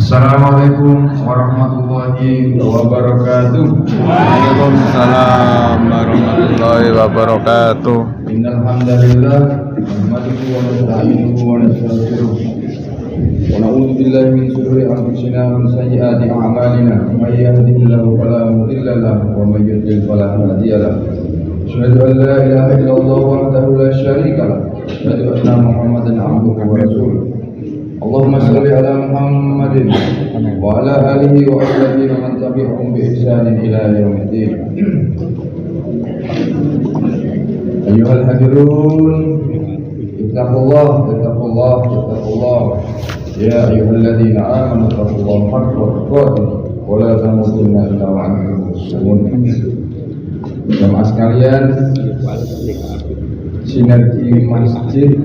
Assalamualaikum warahmatullahi wabarakatuh. Waalaikumsalam warahmatullahi wabarakatuh. Innal hamdalillah nahmaduhu wa nasta'inuhu wa nastaghfiruh wa na'udzu billahi min shururi anfusina wa min sayyiati a'malina. May yahdihillahu fala mudilla lahu wa may yudlil fala hadiya lahu. Asyhadu an la ilaha illallah wahdahu la syarika lahu. Asyhadu anna Muhammadan abduhu wa rasuluh. Allahumma shalli ala Muhammadin wa ala alihi wa ashabihi wa man tabi'ahum bi ihsanin ila yaumiddin. Ayyuhal hadirun, ittaqullah ya ayyuhalladzina amanu taqullaha haqqa tuqatih wa la tamutunna illa wa antum muslimun. Jamaah sekalian, sinergi masjid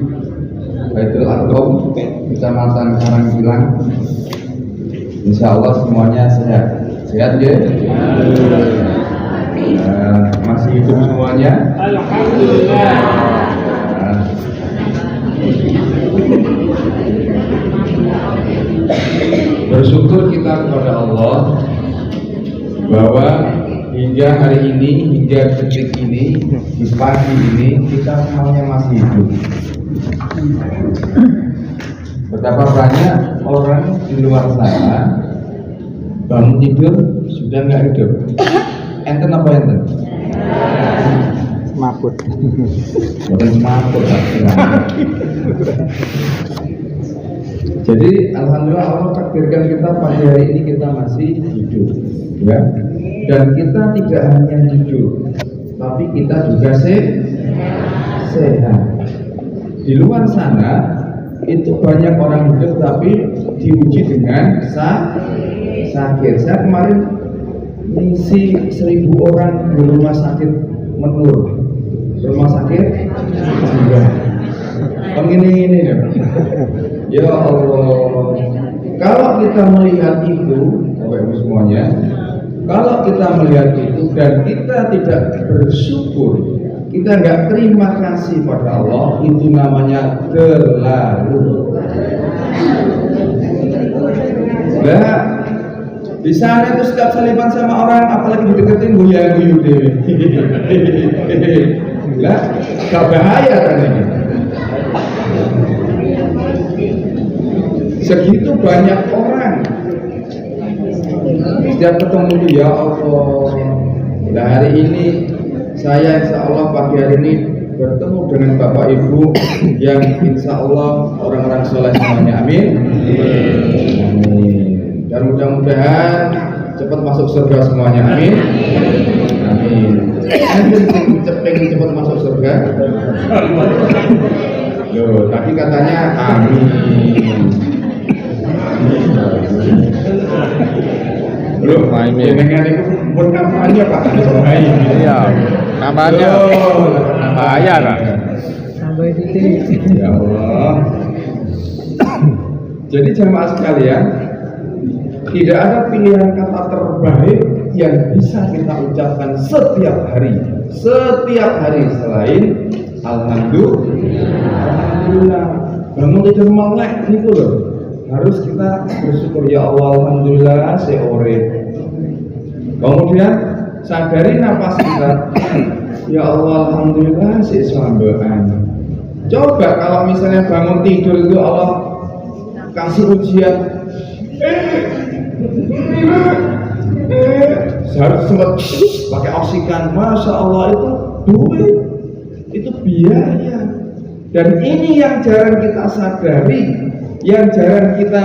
Baitul Aqab Kecamatan Karangpilang, insya Allah semuanya sehat ya? Masih hidup semuanya? Alhamdulillah. Bersyukur kita kepada Allah bahwa hingga hari ini, hingga detik ini, di pagi ini kita semuanya masih hidup. Betapa banyak orang di luar sana bangun tidur sudah nggak hidup. Enten apa enten? Mabut. Bukan mabut. Jadi alhamdulillah Allah takdirkan kita pada hari ini kita masih hidup, ya. Dan kita tidak hanya hidup, tapi kita juga sehat. Di luar sana itu banyak orang hidup tapi diuji dengan sakit. Saya kemarin mengisi 1000 orang di rumah sakit Menur, rumah sakit jiwa. Ini ya Allah. Kalau kita melihat itu, Bapak Ibu semuanya, kalau kita melihat itu dan kita tidak bersyukur, kita nggak terima kasih pada Allah, itu namanya terlalu. Nah, di sana itu setiap saliban sama orang, apalagi dideketin guyu deh. Lah, gak bahaya kan ini? Segitu banyak orang, setiap ketemu itu ya Allah. Nah hari ini saya insya Allah pagi hari ini bertemu dengan Bapak Ibu yang insya Allah orang-orang soleh semuanya, amin. Amin. Dan mudah-mudahan cepat masuk surga semuanya, amin. Amin. Pengen cepat masuk surga. Loh, tadi katanya amin. Belum, dengan itu pun kampanye Pak. Iya, kampanye. Bayar Pak. Sampai titik. Ya Allah. Jadi jamaah sekalian, tidak ada pilihan kata terbaik yang bisa kita ucapkan setiap hari selain alhamdulillah. Bangun tidur melek gitu loh. Harus kita bersyukur ya Allah, alhamdulillah saya urip. Kemudian sadari nafas kita, ya Allah alhamdulillah saya sambean. Coba kalau misalnya bangun tidur itu Allah kasih ujian, harus sempat pakai oksigen, masya Allah itu duit, itu biaya. Dan ini yang jarang kita sadari, yang jarang kita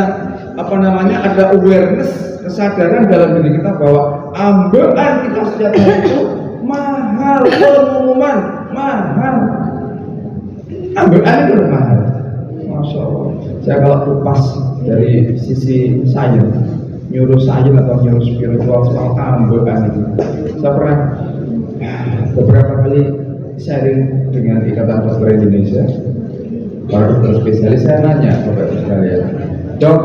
ada awareness, kesadaran dalam diri kita bahwa ambekan kita setiap hari itu mahal, pengumuman mahal, ambekan itu mahal. Masya Allah. Saya kalau kupas dari sisi sains, nyuruh spiritual soal ambekan itu, saya pernah beberapa kali sharing dengan Ikatan Dokter Indonesia. Para dokter spesialis, saya nanya Bapak Ibu sekalian, Dok,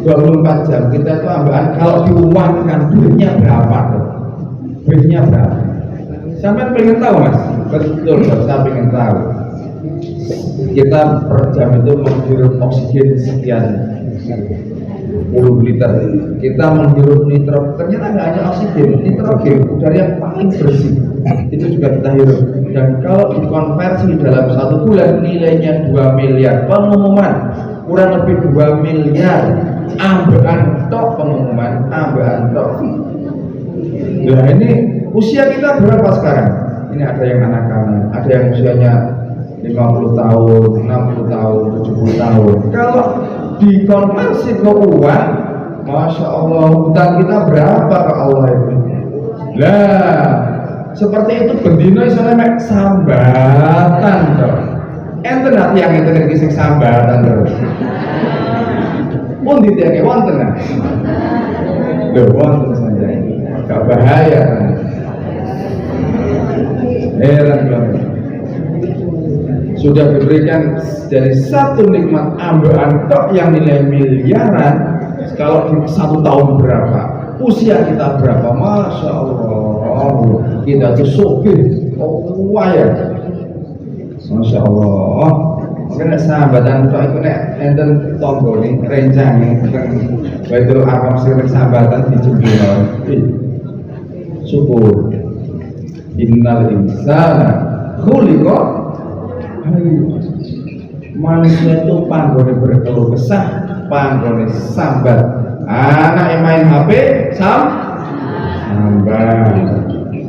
24 jam kita itu ambekan kalau diuangkan duitnya berapa dok? Duitnya berapa? Sampai pengen tahu Mas? Betul, saya pengen tahu. Kita per jam itu menghirup oksigen sekian 10 liter. Kita menghirup nitrogen, ternyata nggak hanya oksigen, nitrogen udara yang paling bersih itu juga kita hirup. Dan kalau dikonversi dalam 1 bulan nilainya 2 miliar. Pengumuman kurang lebih 2 miliar. Ambekan tok pengumuman, ambekan tok. Nah ini usia kita berapa sekarang? Ini ada yang anak-anak, ada yang usianya 50 tahun, 60 tahun, 70 tahun. Kalau dikonversi ke uang, Masya Allah, hutang kita berapa ke Allah itu? Lah, seperti itu bendino isone mek sambatan toh. Enten hati yang enten iki sing sambatan terus. Mun ditiake wonten nah. Lho wonten saja. Gak bahaya kan. Heran banget. Sudah diberikan dari satu nikmat ambekan tok yang nilai miliaran. Kalau di 1 tahun berapa? Usia kita berapa? Masya Allah, kita tuh sopir, kaya. Masya Allah. Mungkin sahabatan tok itu nek enten tonggo nih, rencang nih, Baitul Arqam sirek sahabatan di Jember. Syukur. Innal insana khuliqa manusia itu panggone berkeluh kesah, panggone sambat. Anak yang main HP sambat.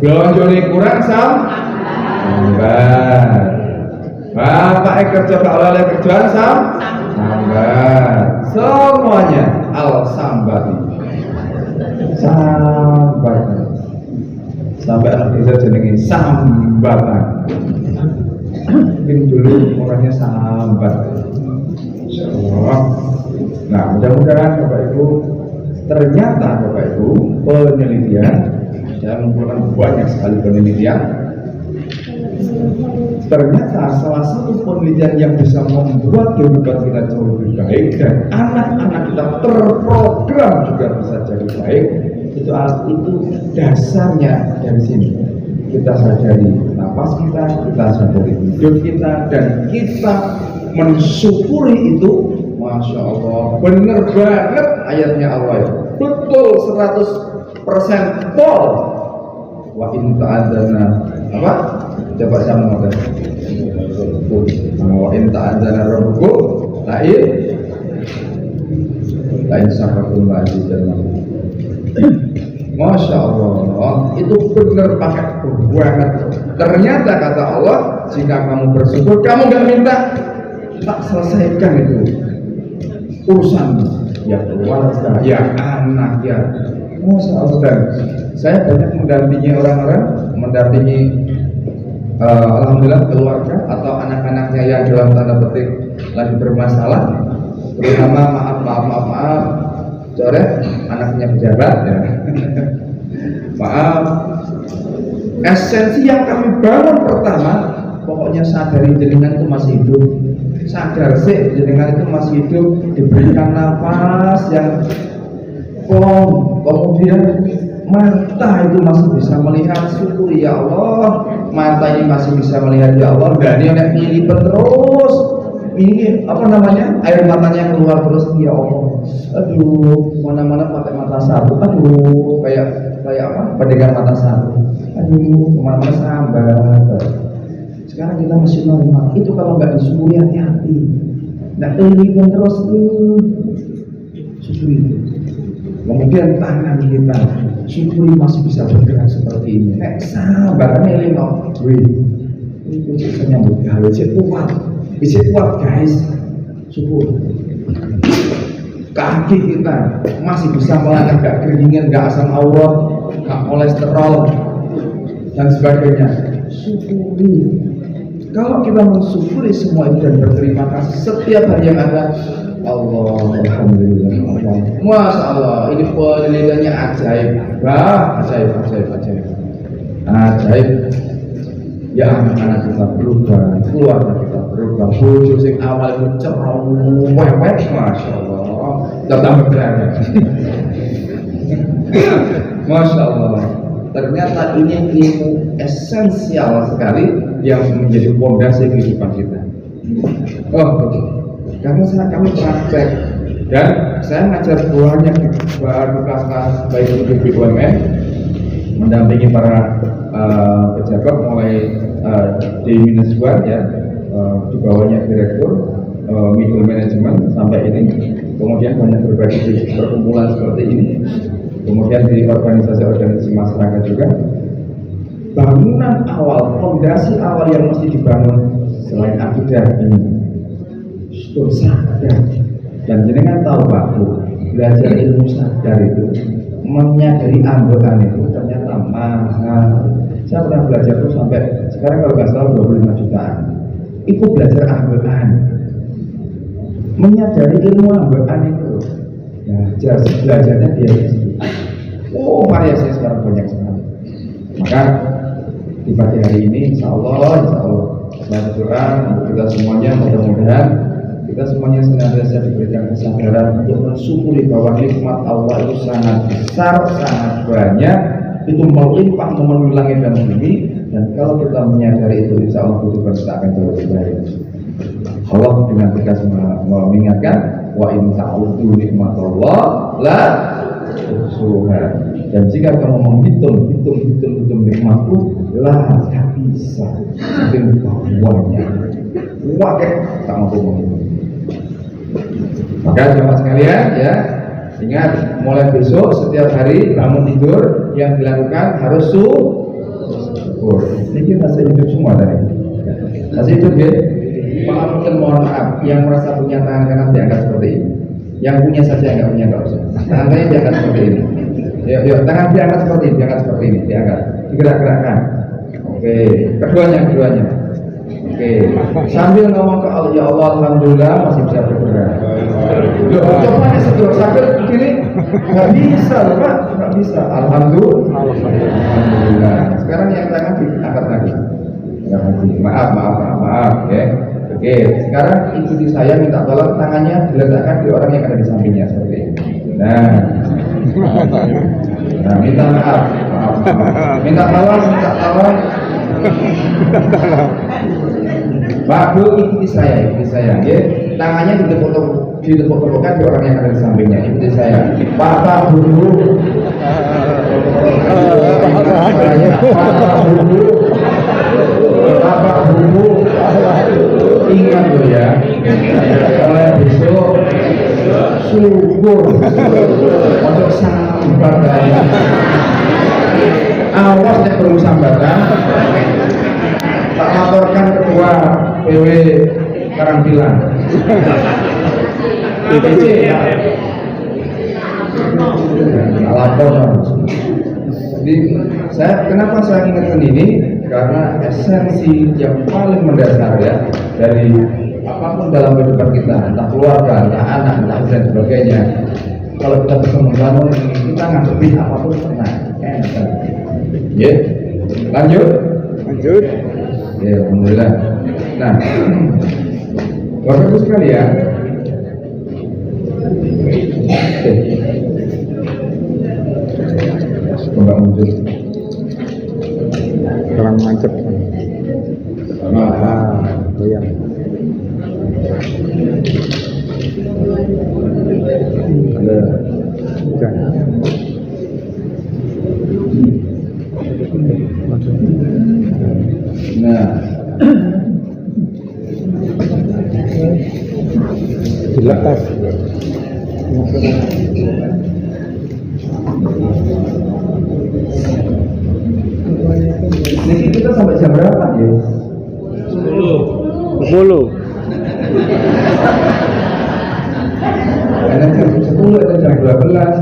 Belonjone kurang sambat. Bapak kerja Pak oleh kerjaan sambat. Semuanya al sambat. Sambat. Sampai anak kita jenenge sambatan. Mungkin dulu orangnya sambat. Insyaallah. Nah, mudah-mudahan Bapak Ibu, ternyata Bapak Ibu penelitian, saya mengumpulkan banyak sekali penelitian. Ternyata salah satu penelitian yang bisa membuat kehidupan kita jauh lebih baik dan anak-anak kita terprogram juga bisa jadi baik, itu dasarnya dari sini. Kita sadari napas kita sadari hidup kita, dan kita mensyukuri itu. Masya Allah, benar banget ayatnya Allah, betul 100% pol. Wa in ta'adzana apa? Coba sama ngomong. Wa in ta'adzana rabbukum lain syakartum lazidannakum. Masya Allah, itu benar pakai banget. Ternyata kata Allah, jika kamu bersyukur, kamu nggak minta, tak selesaikan itu urusan ya keluarga, ya anak, ya. Masya Allah. Dan saya banyak mendampingi orang-orang, alhamdulillah keluarga atau anak-anaknya yang dalam tanda petik lagi bermasalah, terutama maaf, coret anaknya pejabat ya. Maaf, esensi yang kami bangun pertama, pokoknya sadari jenengan itu masih hidup. Sadar sih jenengan itu masih hidup, diberikan nafas yang kemudian mata itu masih bisa melihat, syukuri ya Allah. Mata ini masih bisa melihat ya Allah. Dan dia nek nyilipet terus, ini apa namanya, air matanya keluar terus, ya Allah. Aduh, mana-mana pakai mata satu. Aduh, kayak apa? Pedagang mata satu. Aduh, kemana-mana sambat. Sekarang kita masih normal. Itu kalau nggak disyukuri, hati-hati. Nggak nyilipet terus, syukuri. Kemudian tangan kita, syukuri masih bisa bergerak seperti ini. Sabarnya lino, itu sisanya bergawe, bisa kuat guys, syukur. Kaki kita masih bisa melangkah, gak keringan, gak asam urat, gak kolesterol dan sebagainya. Syukuri. Kalau kita mensyukuri semua itu dan berterima kasih setiap hari yang ada, Allah, alhamdulillah, Allah. Masya Allah, ini penelitiannya ajaib. Ajaib. Ya anak-anak kita berubah, keluarga kita berubah, bojo sing awal itu cerewet, Masya Allah, tambah berani. Masya Allah. Ternyata ini ilmu esensial sekali yang menjadi fondasi kehidupan kita. Oh, betul. Karena kami praktek dan saya ngajar buahnya baru kelas-kelas baik itu di BUMN, mendampingi para pejabat mulai D-1 ya, di bawahnya direktur, middle management sampai ini. Kemudian banyak berbagai perkumpulan seperti ini. Kemudian di organisasi-organisasi masyarakat juga. Bangunan awal, fondasi awal yang mesti dibangun selain akidah ini itu sadar. Dan jenengan tahu Pak Bu, belajar ilmu sadar itu, menyadari anggotaan itu ternyata mahal. Saya pernah belajar itu sampai sekarang kalau nggak salah 25 jutaan. Itu belajar anggotaan, menyadari ilmu anggotaan itu. Ya, belajarnya biasa sedikit. Oh, variasinya sekarang banyak sekali. Maka di pagi hari ini, insya Allah, saya berdoa untuk kita semuanya, mudah-mudahan kita semuanya senantiasa diberikan kesadaran untuk mensyukuri bahwa nikmat Allah itu sangat besar, sangat banyak, itu melimpah memenuhi langit dan bumi. Dan kalau kita menyadari itu, insya Allah kehidupan kita akan jauh lebih baik. Allah dengan tegas mengingatkan, wa in ta'udzu nikmatallah la tuhsuha. Dan jika kamu menghitung nikmatku, lah tak bisa. Mungkin bawahnya, wakil tak mampu menghitung. Maka jemaah sekalian ya, ingat mulai besok setiap hari bangun tidur yang dilakukan harus syukur. Ini masih hidup semua tadi. Masih hidup ya. Mungkin mohon maaf yang merasa punya tangan kanan diangkat seperti ini. Yang punya saja, yang nggak punya nggak usah. Tangannya diangkat seperti ini. Yuk, tangan diangkat seperti ini, diangkat, digerak-gerakkan. Oke, keduanya. Oke, sambil ngomong ke Allah, ya Allah, alhamdulillah masih bisa bergerak. Yuk, coba sedur sambil begini, nggak bisa loh Pak, nggak bisa. Alhamdulillah. Sekarang yang tangan diangkat lagi. Maaf, ya. Oke, sekarang ikuti saya, minta tolong tangannya diletakkan di orang yang ada di sampingnya seperti ini. Nah, minta maaf. Minta tolong. Pak Bu, ikuti saya, ya. Tangannya ditepuk-tepukkan di orang yang ada di sampingnya. Ikuti saya. Pak Bu. Bapak Bu. Ingat loh ya. Mulai besok syukur untuk sambat dari awas yang perlu sambatan. Tak laporkan ketua PW Karangpilang. DPC ya. Lapor. Jadi kenapa saya ingatkan ini? Karena esensi yang paling mendasar ya dari apapun dalam kehidupan kita, entah keluarga, entah anak, entah dan sebagainya. Kalau kita bisa membangun, kita ngadepin apapun tenang. Ya, lanjut. Ya, alhamdulillah. Nah, Bapak Ibu sekalian, Mbak muncul. Kurang mancep. Iya. Ada. Nah, dilepas. Ini kita sampai jam berapa ya? 10. Karena jam 10 atau jam 12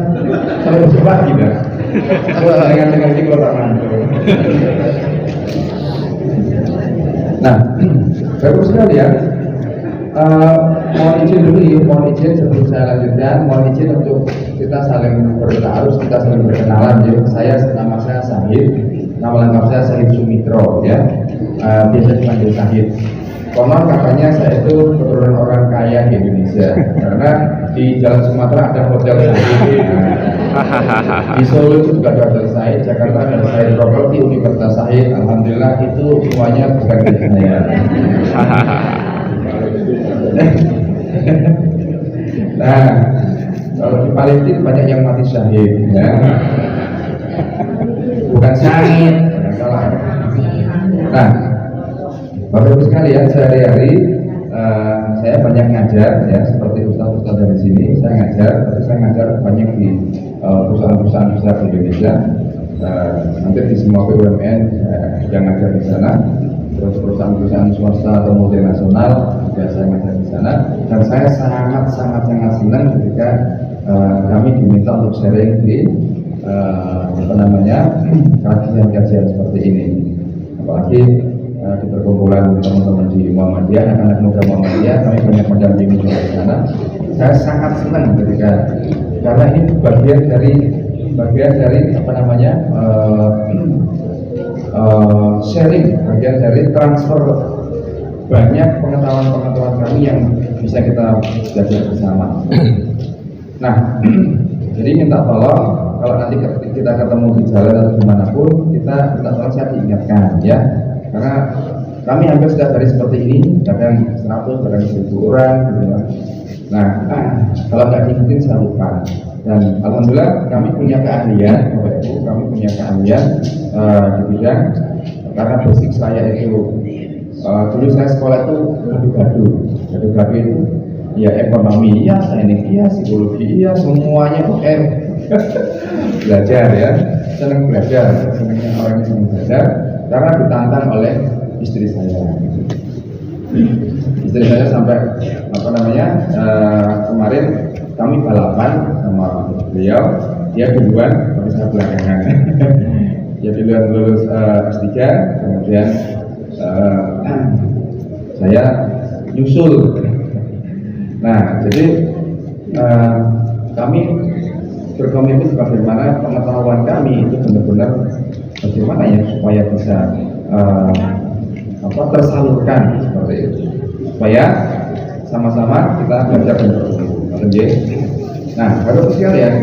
sampai besok pagi dah. Dengan ini kalau tak ngantuk. Nah, bagus sekali ya. Mohon izin dulu ya, mohon izin sebelum saya lanjutkan, mohon izin untuk kita saling bertaaruf, kita saling berkenalan ya. Nama saya Sahid, nama lengkap saya Sahid Sumitro ya. Biasa dipanggil Sahid. Konon katanya saya itu keturunan orang kaya di Indonesia karena di Jalan Sumatera ada hotel Sahid. Di Solo itu juga ada hotel Sahid, Jakarta ada Sahid Property, Universitas Sahid. Alhamdulillah itu semuanya bukan milik saya. Nah, Kalau di Palestina banyak yang mati syahid, ya. Bukan syahid. Nah, Bapak Ibu sekalian, sehari-hari saya banyak ngajar, ya, seperti ustaz-ustaz dari sini. Saya ngajar banyak di perusahaan-perusahaan besar di Indonesia. Hampir di semua BUMN yang ngajar di sana. Terus perusahaan-perusahaan swasta atau multinasional juga saya ngajar di sana. Dan saya sangat senang ketika kami diminta untuk sharing di kajian-kajian seperti ini. Apalagi di perkumpulan teman-teman di Muhammadiyah, anak-anak muda Muhammadiyah, kami banyak mendampingi juga di sana. Saya sangat senang ketika karena ini bagian dari sharing, bagian dari transfer banyak pengetahuan kami yang bisa kita belajar bersama. Nah, jadi minta tolong kalau nanti kita ketemu di jalan atau dimanapun, kita minta tolong saya diingatkan, ya, karena kami hampir setiap hari seperti ini, kadang 100, kadang 1000 orang, gitu ya. Nah, kalau nggak diingetin saya lupa. Dan alhamdulillah kami punya keahlian, Bapak Ibu, kami punya keahlian di bidang, karena basic saya itu dulu saya sekolah itu gadu-gadu itu ya ekonomi, ya teknik, ya psikologi, ya semuanya belajar, ya, senang belajar, senangnya orangnya senang belajar, karena ditantang oleh istri saya. Istri saya sampai kemarin kami balapan sama beliau, dia duluan, tapi saya belakangan. Dia duluan lulus S3, kemudian saya nyusul. Nah, jadi kami berkomitmen bagaimana pengetahuan kami itu benar-benar bagaimana ya supaya bisa tersalurkan seperti itu, supaya sama-sama kita belajar dan bertumbuh. Nah, Bapak sekalian,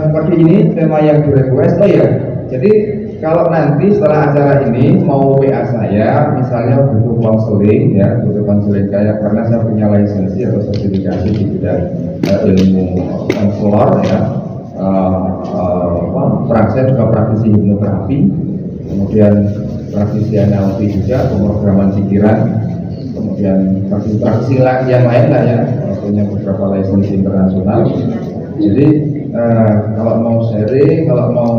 seperti ini tema yang di request. Oh ya, jadi kalau nanti setelah acara ini mau WA saya, misalnya butuh konseling, ya, kayak karena saya punya lisensi atau sertifikasi di bidang ilmu konselor, ya, saya juga praktisi hipnoterapi, kemudian praktisi NLP juga, pemrograman pikiran, kemudian praktisi yang lain lah, ya, punya beberapa lisensi internasional. Jadi kalau mau sharing, kalau mau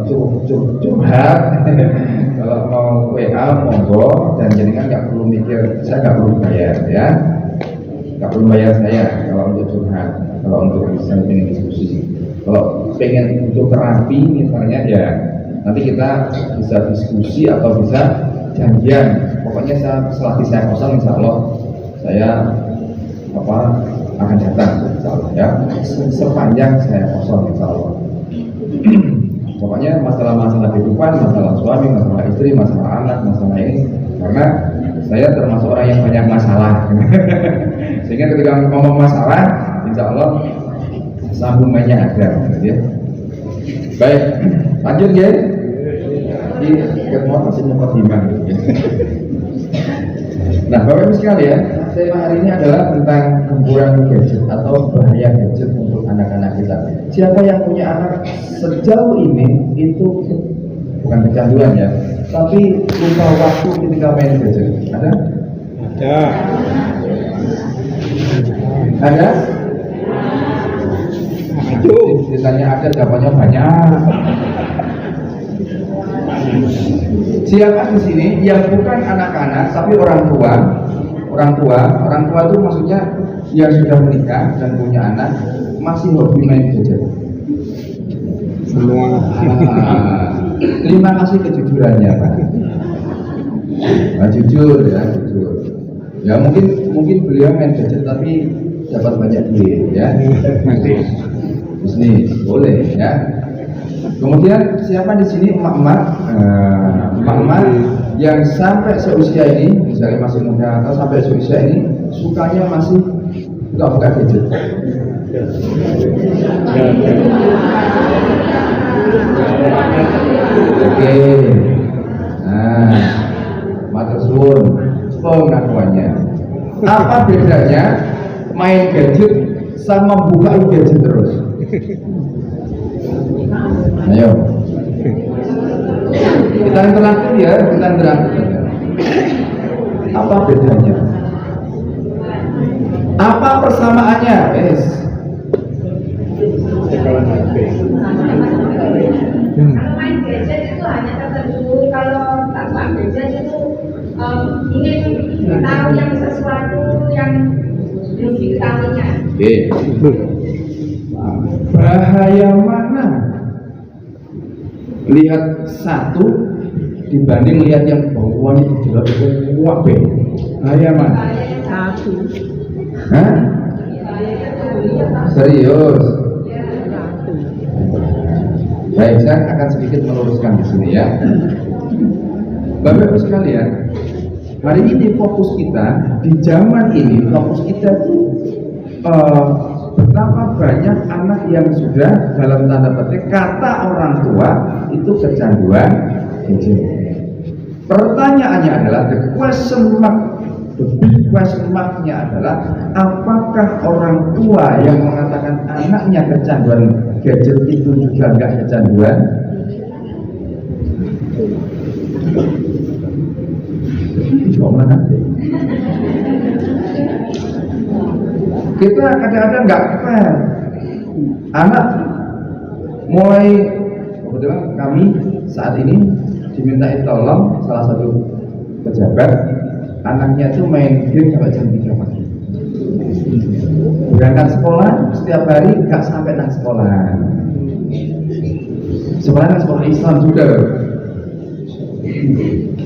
curhat, kalau mau WA monggo, dan jenengan nggak perlu mikir, saya nggak perlu bayar, ya, nggak perlu bayar saya kalau untuk curhat, kalau untuk bisa pengen diskusi. Kalau pengen untuk terapi misalnya, ya nanti kita bisa diskusi atau bisa janjian. Pokoknya selagi saya kosong, insya Allah saya akan datang, insya Allah, ya, sepanjang saya kosong, insya Allah. Pokoknya masalah-masalah kehidupan, masalah suami, masalah istri, masalah anak, masalah ini, karena saya termasuk orang yang banyak masalah. Sehingga ketika ngomong masalah, insya Allah sambungannya ada, ya. Baik, lanjut, ya. Di ketemu masih mukadimah. Nah, Bapak Ibu sekalian, tema hari ini adalah tentang gempuran gadget atau bahaya gadget untuk anak-anak kita. Siapa yang punya anak sejauh ini itu bukan kecanduan, ya, tapi lupa waktu ketika main gadget? Ada? Ada? Ditanya ada, jawabannya banyak. Siapa di sini yang bukan anak-anak tapi orang tua itu maksudnya yang sudah menikah dan punya anak masih hobi main gadget? Semua. Terima kasih kejujurannya, Pak. Nah, jujur, ya, jujur. Ya mungkin beliau main gadget tapi dapat banyak duit, ya. Bisnis boleh, ya. Kemudian siapa di sini emak-emak yang sampai seusia ini, misalnya masih muda atau sampai seusia ini sukanya masih buka gadget? Oke. Nah, matur suwun pengakuannya. Apa bedanya main gadget sama buka gadget terus. Ayo, kita interaktif ya, kita interaktif. Apa bedanya? Apa persamaannya? Main gadget itu hanya tertentu. Kalau tanpa gadget itu ingin tahu yang sesuatu yang belum diketahuinya. Oke. Bahaya mana lihat satu dibanding lihat yang bawaan itu jelas wabe? Bahaya mana? Satu. Hah? Serius? Baik, saya akan sedikit meluruskan di sini ya. Bapak Ibu sekalian, hari ini fokus kita di zaman ini, fokus kita itu betapa banyak anak yang sudah dalam tanda petik kata orang tua itu kecanduan gadget. Pertanyaannya adalah the big question mark-nya adalah apakah orang tua yang mengatakan anaknya kecanduan gadget itu juga enggak kecanduan? Mana? Kita kadang-kadang nggak fair. Anak mulai kebetulan kami saat ini dimintai tolong salah satu pejabat, anaknya itu main game sampai jam 3 pagi. Berangkat sekolah setiap hari nggak sampai nang sekolah. Sebenarnya sekolah Islam juga.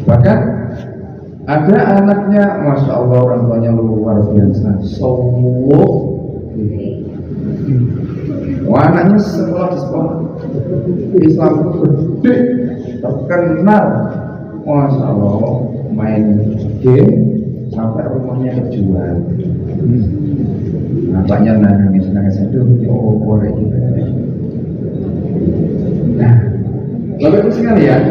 Bahkan ada anaknya, masya Allah orang tuanya luar biasa, sowok. Anaknya sekolah di sekolah Islam gede, terkenal, masya Allah main game sampai rumahnya kejual. Bapaknya nangis aduh, ya Allah boleh gitu. Nah, Bapak Ibu sekalian,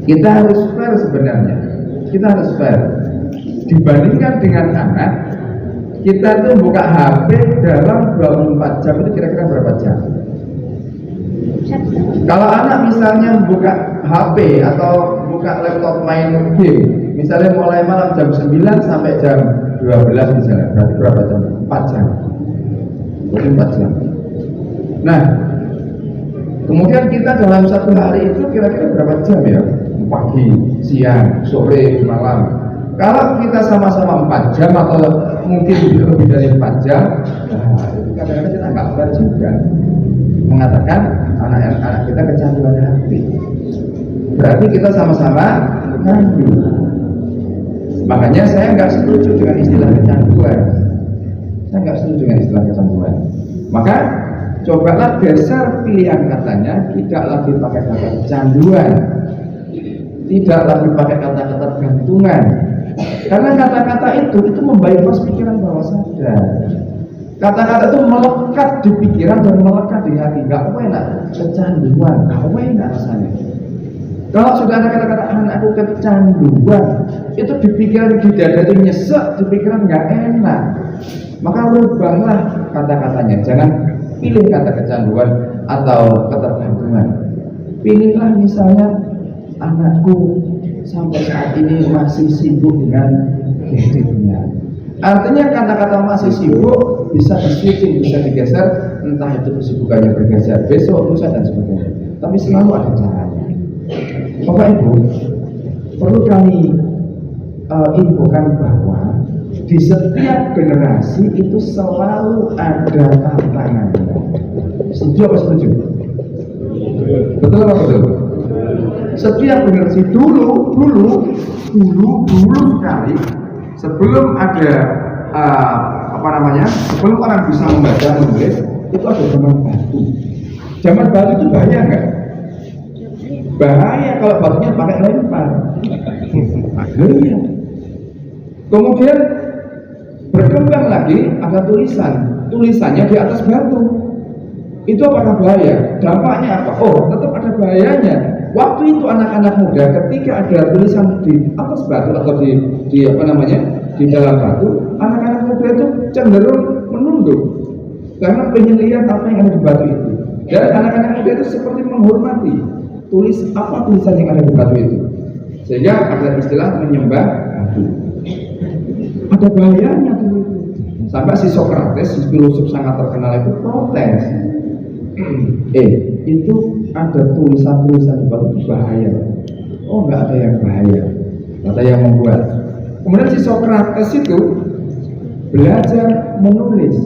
kita harus fair sebenarnya. Kita harus fair. Dibandingkan dengan anak, kita tuh buka HP dalam 24 jam itu kira-kira berapa jam? Kalau anak misalnya buka HP atau buka laptop main game, misalnya mulai malam jam 9 sampai jam 12 misalnya, berarti berapa jam? 4 jam. Berarti 4 jam. Nah, kemudian kita dalam satu hari itu kira-kira berapa jam ya? Pagi, siang, sore, malam. Kalau kita sama-sama 4 jam atau mungkin lebih dari 4 jam, nah itu kadang-kadang kita nggak benar juga mengatakan anak-anak kita kecanduan HP. Berarti kita sama-sama mencandu. Makanya saya nggak setuju dengan istilah kecanduan. Saya nggak setuju dengan istilah kecanduan. Maka cobalah dasar pilihan katanya tidak lagi pakai kata kecanduan, tidak lagi pakai kata ketergantungan. Karena kata-kata itu membypass pikiran bawah sadar. Kata-kata itu melekat di pikiran dan melekat di hati. Gak enak kecanduan, gak enak rasanya. Kalau sudah ada kata-kata anakku kecanduan, itu di pikiran di dada itu nyesek, di pikiran gak enak. Maka rubahlah kata-katanya. Jangan pilih kata kecanduan atau ketergantungan. Pilihlah misalnya anakku sampai saat ini masih sibuk dengan gadgetnya. Artinya kata-kata masih sibuk bisa di-switching, bisa digeser, entah itu kesibukannya bergeser besok, lusa dan sebagainya. Tapi selalu ada caranya. Bapak Ibu, perlu kami infokan bahwa di setiap generasi itu selalu ada tantangannya. Setuju apa setuju? Betul apa betul? Setiap generasi dulu sekali sebelum ada sebelum orang bisa membaca menulis itu ada zaman batu. Zaman batu itu bahaya nggak? Bahaya kalau batunya pakai lempar. Bahaya. Kemudian berkembang lagi ada tulisannya di atas batu. Itu apakah bahaya? Dampaknya apa? Oh, tetap ada bahayanya. Waktu itu anak-anak muda ketika ada tulisan di atas batu atau di dalam batu, anak-anak muda muda itu cenderung menunduk karena pengen lihat apa yang ada di batu itu. Dan anak-anak muda itu seperti menghormati tulisan yang ada di batu itu, sehingga ada istilah menyembah batu. Ada bahayanya dulu itu. Sampai si Socrates, si filosof sangat terkenal itu protes. Itu ada tulisan-tulisan di batu itu bahaya. Oh, nggak ada yang bahaya, ada yang membuat. Kemudian si Socrates itu belajar menulis.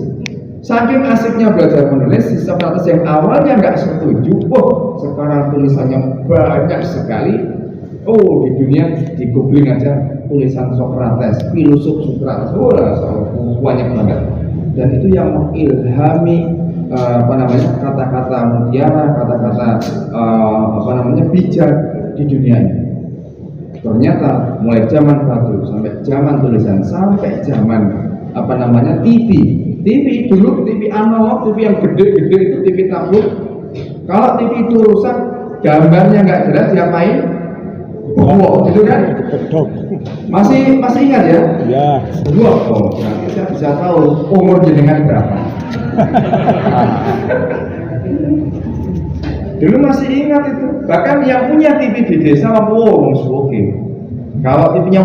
Saking asiknya belajar menulis, si Socrates yang awalnya nggak setuju, sekarang tulisannya banyak sekali. Di dunia di googling aja tulisan Socrates, filosof Socrates, banyak banget. Dan itu yang mengilhami kata-kata mutiara, kata-kata bijak di dunia ini. Ternyata mulai zaman batu sampai zaman tulisan sampai zaman TV dulu, TV analog, TV yang gede-gede itu TV tablet. Kalau TV itu rusak, gambarnya nggak jelas, diapain? Itu kan? Masih ingat ya? Ya. Nanti saya bisa tahu umur jenengan berapa. Dulu masih ingat itu. Bahkan yang punya TV di desa oke. Kalau TV-nya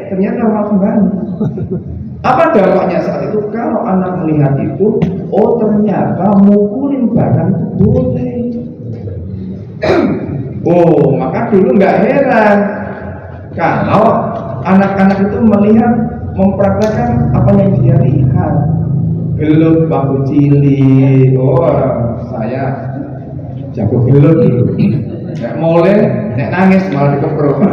ternyata malah kembali. Apa dampaknya saat itu? Kalau anak melihat itu, ternyata mukulin bahkan itu boleh. Maka dulu nggak heran kalau anak-anak itu melihat mempraktekkan apa yang dia lihat. Gelut waktu cilik, saya jago gelut dulu. Nek mulai, nek nangis malah dikeprok.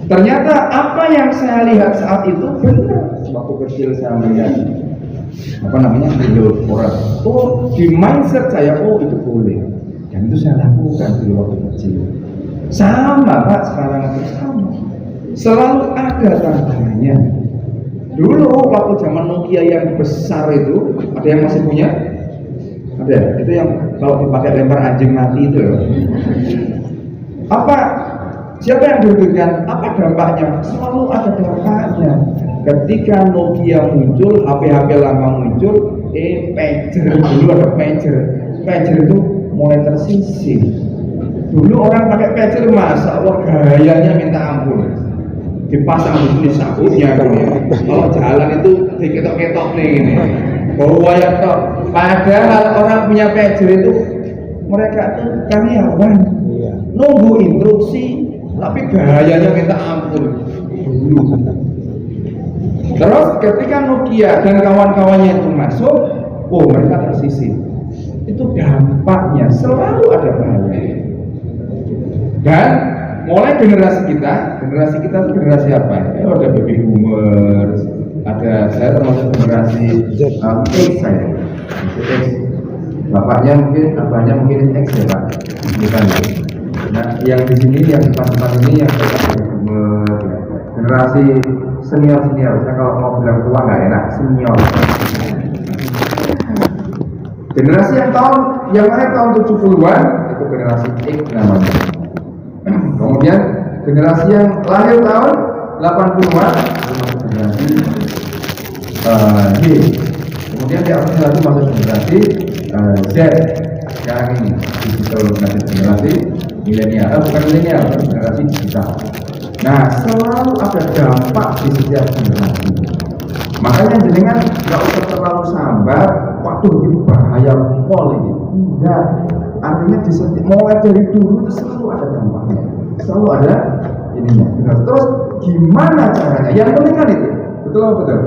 Ternyata apa yang saya lihat saat itu benar. Waktu kecil saya melihat gelut orang. Di mindset saya, itu boleh. Dan itu saya lakukan di waktu kecil. Sama Pak, sekarang itu sama. Selalu ada tantangannya. Dulu waktu zaman Nokia yang besar itu, ada yang masih punya? Ada. Itu yang kalau dipakai lempar anjing mati itu ya. Siapa yang dirugikan? Apa dampaknya? Selalu ada dampaknya. Ketika Nokia muncul, HP-HP lama muncul, pager dulu ada pager. Pager itu mulai tersisih. Dulu orang pakai pager, masa Allah gayanya minta ampun. Dipasang di sini sabuknya, kalau jalan itu diketok-ketok nih ini. Bawa yang tok. Padahal orang punya pager itu mereka itu karyawan, nunggu instruksi, tapi gayanya minta ampun dulu. Terus ketika Nokia dan kawan-kawannya itu masuk, mereka tersisih. Itu dampaknya selalu ada bahaya. Dan mulai generasi kita itu generasi apa? Ada baby boomers, saya termasuk generasi X saya. X. Bapaknya mungkin, abahnya mungkin X ya Pak. Bukan. Nah, yang di sini, yang di depan ini yang generasi senior. Saya kalau mau bilang tua nggak enak, senior. Generasi yang lahir tahun 70-an itu generasi X namanya. Kemudian generasi yang lahir tahun 80-an itu generasi Y. Kemudian di atasnya lagi masuk generasi Z. Sekarang ini digital generasi milenial, bukan milenial, tapi generasi digital. Nah, selalu ada dampak di setiap generasi. Makanya jenengan nggak usah terlalu sabar. Waduh, ini bahaya pol ini. Enggak, artinya mulai dari dulu itu selalu ada dampaknya, selalu ada ininya. Terus gimana caranya? Yang penting kan itu, betul.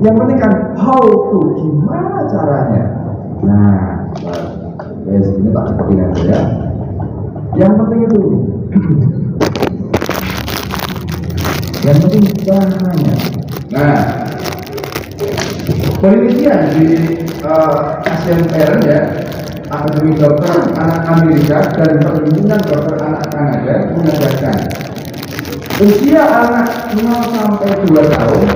Yang penting kan how to, gimana caranya. Nah, guys, ini tak cepetin aja ya. Yang penting itu, yang penting caranya. Nah, penelitian di ASMR ya, Akademi Dokter Anak Amerika dan Perhimpunan Dokter Anak Kanada menyatakan usia anak 0 sampai 2 tahun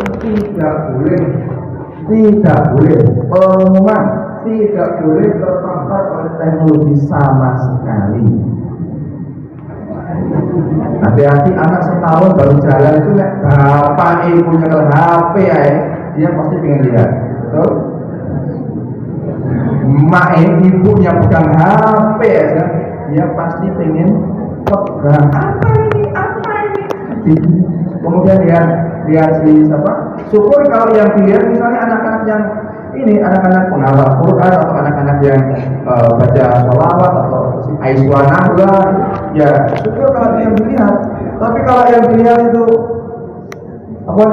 tidak boleh pengumuman tidak boleh terpapar oleh teknologi sama sekali. Hati-hati anak setahun baru jalan itu nek bapak ibunya ke HP ya, dia pasti pengen lihat, betul? Mak ibunya pegang HP aja, dia pasti pengen pegang apa ini. Kemudian lihat si siapa? Syukur kalau yang dilihat misalnya anak-anak yang ini anak-anak penghafal Quran atau anak-anak yang baca sholawat atau Aiswanah lah, ya syukur kalau yang dilihat. Tapi kalau yang dilihat itu apa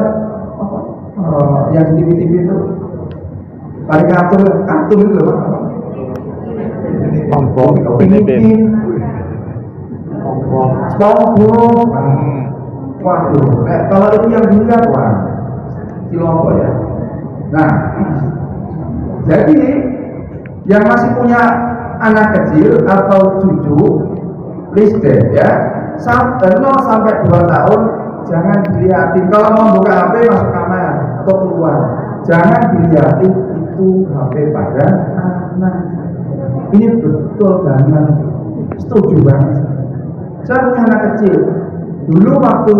yang di TV itu karikatur kartun itu loh, SpongeBob. Waduh, kalau itu yang dilihat wah, ciloko ya. Nah, jadi yang masih punya anak kecil atau cucu, please deh ya, 0 sampai 2 tahun jangan dilihatin. Kalau mau buka HP masuk kamar atau keluar, jangan dilihatin itu HP pada anak. Ini betul banget, setuju banget. Saya punya anak kecil. Dulu waktu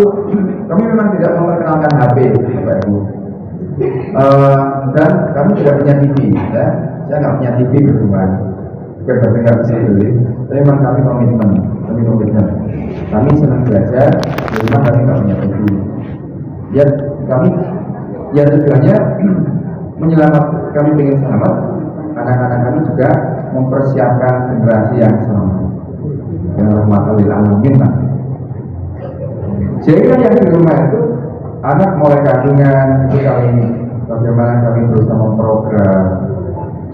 kami memang tidak memperkenalkan HP, Bapak Ibu. Dan kami tidak punya TV, ya. Saya nggak punya TV di rumah. Bukan berarti nggak bisa beli, tapi memang kami komitmen. Kami senang belajar, di rumah kami nggak punya TV. Ya kami, ya tujuannya menyelamatkan, kami ingin selamat. Anak-anak kami juga mempersiapkan generasi yang selamat. Yang rahmatan lil alamin nanti. Sehingga yang di rumah itu anak mulai kandungan itu bagaimana kami berusaha memprogram.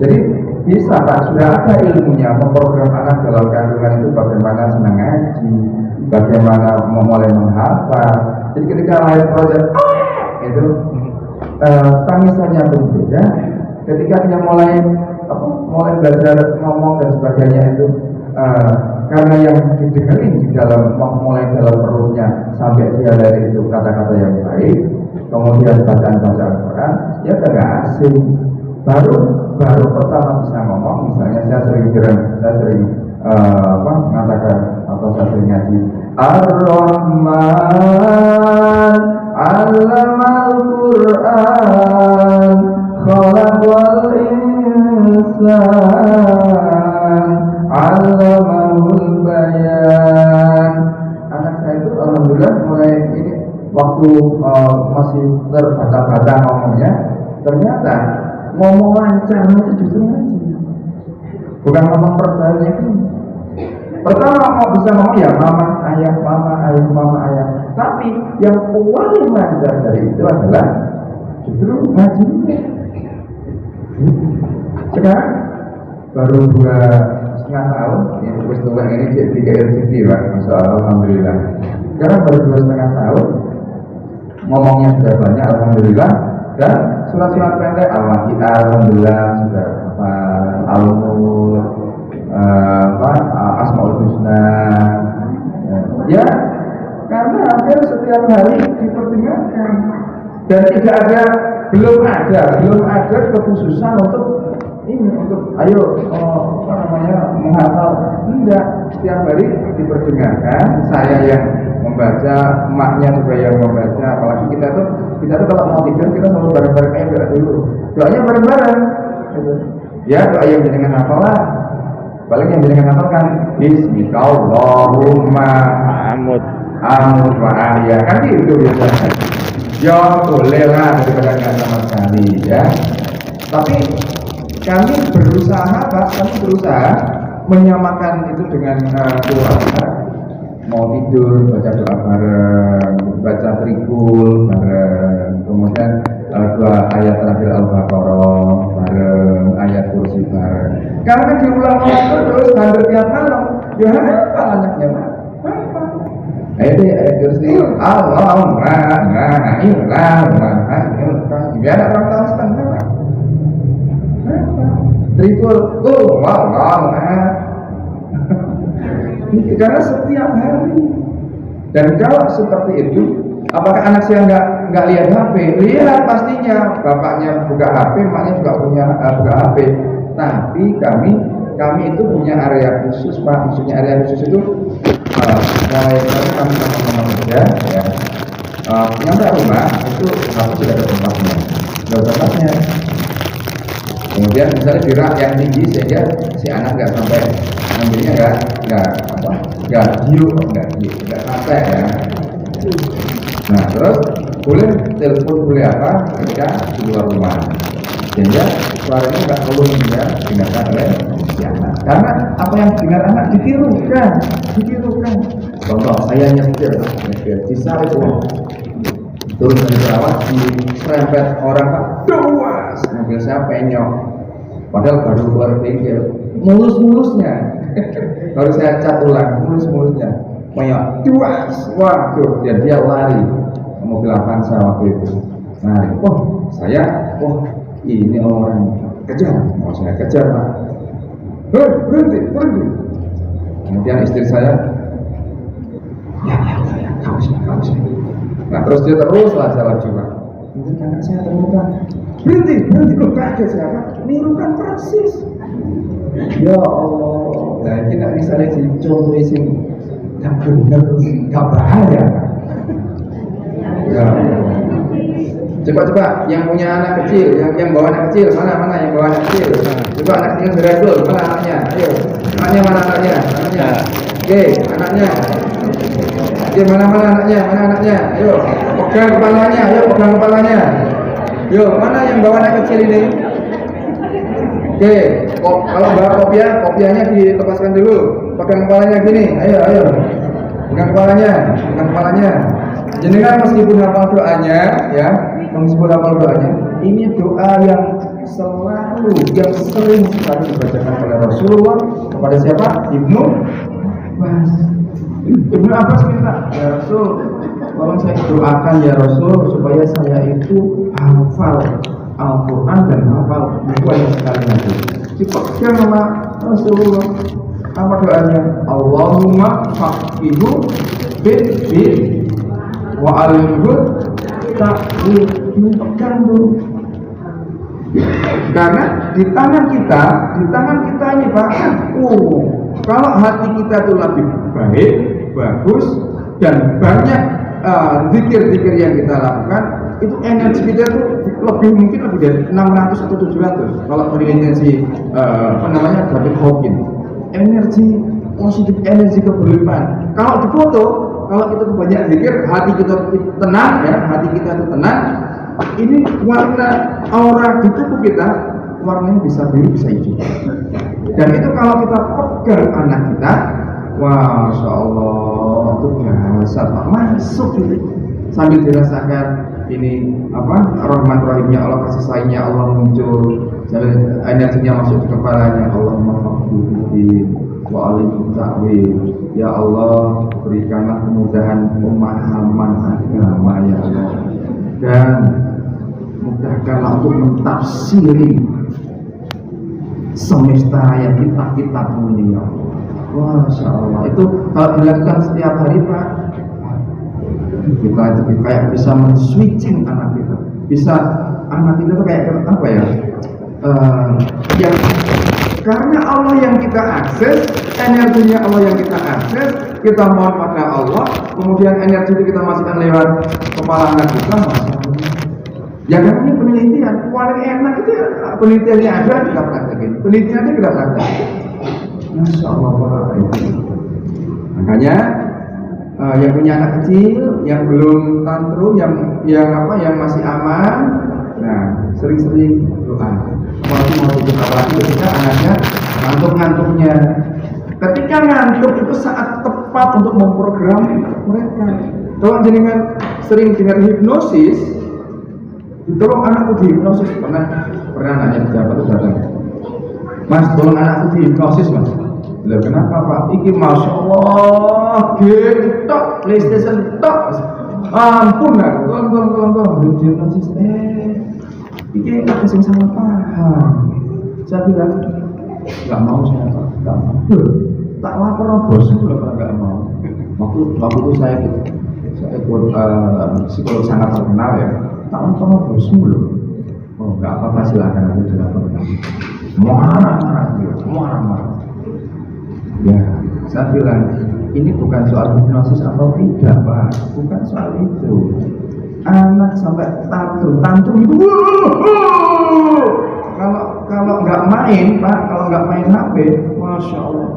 Jadi bisa Pak, sudah ada ilmunya memprogram anak dalam kandungan itu bagaimana senang ngaji, bagaimana memulai menghafal. Jadi ketika lahir proyek itu tangisannya pun beda. Ketika dia mulai belajar ngomong dan sebagainya itu karena yang didengerin di dalam mulai dalam perutnya sampai dia lahir itu kata-kata yang baik, kemudian bacaan-bacaan Quran, ya udah nggak asing. Baru pertama bisa ngomong, misalnya saya sering mengatakan atau saya sering ngaji Ar-Rahman 'allamal Qur'an khalaqal insan 'allamahul bayan. Anak saya itu alhamdulillah mulai ini waktu masih terbata-bata ngomongnya, ternyata ngomong lancar itu justru ngaji, bukan ngomong perbanyak ini. Pertama mau bisa ngomong ya mama ayah, tapi yang paling lancar dari itu adalah justru ngajinya. Sekarang baru 2,5 tahun, yang terus tua ini jadi KRCT Pak, Masya Allah, alhamdulillah. Sekarang baru 2,5 tahun, ngomongnya sudah banyak, alhamdulillah. Dan surat-surat pendek Al-Waqiah alhamdulillah sudah Al-Mulk, Asmaul Husna. Ya, karena hampir setiap hari diperdengarkan dan belum ada kekhususan untuk ini, untuk ayo menghafal. Enggak, setiap hari diperdengarkan. Saya yang membaca, emaknya juga yang membaca. Apalagi kita tuh kalau mau tidur kita selalu bareng-bareng kayak doa dulu. Doanya bareng-bareng. Gitu. Ya doa yang jenengan hafal lah. Paling yang jenengan hafal kan Bismillahirrahmanirrahim. Amut wa ahya, kan itu biasanya. Ya boleh lah daripada nggak sama sekali ya. Tapi kami berusaha menyamakan itu dengan keluarga. Mau tidur baca doa bareng, baca trikul bareng, kemudian 2 ayat terakhir Al-Baqarah bareng, ayat kursi bareng. Karena diulang-ulang terus hampir tiap malam, ya apa anaknya Pak? Ayat kursi Allahumma biar orang tahu setengah Pak. Trikul, karena setiap hari. Dan kalau seperti itu, apakah anak saya nggak lihat HP? Lihat pastinya. Bapaknya buka HP, emaknya juga punya buka HP. Tapi kami kami itu punya area khusus Pak. Maksudnya area khusus itu mulai sekarang kami sama-sama kerja ya. Nyampe rumah itu aku sudah ada tempatnya, sudah ada tempatnya. Kemudian misalnya di rak yang tinggi sehingga si anak nggak sampai ambilnya nggak sampai ya. Nah terus boleh telepon boleh apa ketika di luar rumah, sehingga suaranya nggak keluar juga dengarkan oleh si anak. Karena apa yang dengar anak ditirukan. Contoh saya nyetir di sawit turun dari pesawat di serempet orang Pak, duas mobil saya penyok, padahal baru keluar bengkel, mulus-mulusnya baru saya cat ulang, mulus-mulusnya penyok, duas, waduh, dan dia lari mobil Avanza waktu itu. Nah, ini orang kejar, mau saya kejar Pak, berhenti. Kemudian istri saya, ya, kamu sih. Nah terus dia teruslah jalan juga. Mungkin anak saya temukan, berhenti, lu kaget siapa? Nirukan persis. Ya Allah. Nah kita misalnya contoh sini yang benar terus nggak bahaya. Ya. Coba yang punya anak kecil, yang bawa anak kecil, mana yang bawa anak kecil? Coba anak kecil beredul, mana anaknya? Ayo, mana anaknya? Oke, anaknya. Oke, mana anaknya? Ayo, pegang kepalanya. Yo, mana yang bawa anak kecil ini? Oke, kalau bawa kopiahnya dilepaskan dulu. Pegang kepalanya gini. Ayo. Pegang kepalanya. Jenengan meskipun hafal doanya, ya, ini doa yang sering sekali dibacakan oleh Rasulullah kepada siapa? Ibnu Abbas minta, ya Rasul, tolong saya doakan ya Rasul supaya saya itu hafal Al-Quran dan hafal buku yang sekali lagi. Dipegang sama Rasulullah. Apa doanya? Allahumma faqihu bid wa alimhu ta'wil. Pegang dulu. Karena di tangan kita ini Pak, kalau hati kita itu lebih baik, bagus, dan banyak zikir-zikir yang kita lakukan, itu energi kita itu lebih dari 600 atau 700 kalau penelitian David Hawkins. Energi positif, energi keberlimpahan. Kalau difoto, kalau kita tuh banyak zikir, hati kita tenang ya, ini warna aura di tubuh kita warnanya bisa biru, bisa hijau. Dan itu kalau kita pegang anak kita, Masya Allah, itu biasa Pak, masuk gitu. Sambil dirasakan ini rahmat rahimnya Allah, kasih sayangnya Allah muncul, energinya masuk ke kepalanya. Allahumma faqihi wa alimhu ta'wil. Ya Allah, berikanlah kemudahan pemahaman agama ya Allah, dan mudahkanlah untuk mentafsiri semesta raya kitab-kitabmu ini ya Allah. Masya Allah, itu kalau dilakukan setiap hari Pak, kita itu kayak bisa men-switching anak kita. Anak kita tuh kayak apa ya? Yang karena Allah yang kita akses, energinya Allah yang kita akses, kita mohon pada Allah, kemudian energi itu kita masukkan lewat kepala anak kita, ya kan ini penelitian, paling enak itu ya, penelitiannya ada kita praktekin, penelitiannya kita praktekin. Masya Allah Pak. Makanya yang punya anak kecil, yang belum tantrum, yang masih aman, nah sering-sering doa. Mau apalagi ketika anaknya ngantuk-ngantuknya. Ketika ngantuk itu saat tepat untuk memprogram mereka. Kalau jenengan sering dengar hipnosis, tolong anakku dihipnosis. Pernah anaknya pejabat itu datang, Mas, tolong anakku dihipnosis Mas. Lah kenapa Pak? Iki Masya Allah, game tok, PlayStation tok. Ampun lah, tolong dihipnosis. Iki tak sing salah paham. Saya bilang nggak mau saya Pak, nggak mau. Tak lapor bosku lah Pak, nggak mau. Waktu itu saya psikolog sangat terkenal ya. Tak lapor bosmu loh. Oh nggak apa-apa, silakan aku dilaporkan. marah. Ya, saya bilang ini bukan soal hipnosis atau tidak, Pak, bukan soal itu. Anak sampai tantrum itu, kalau nggak main, Pak, kalau nggak main HP, masya Allah.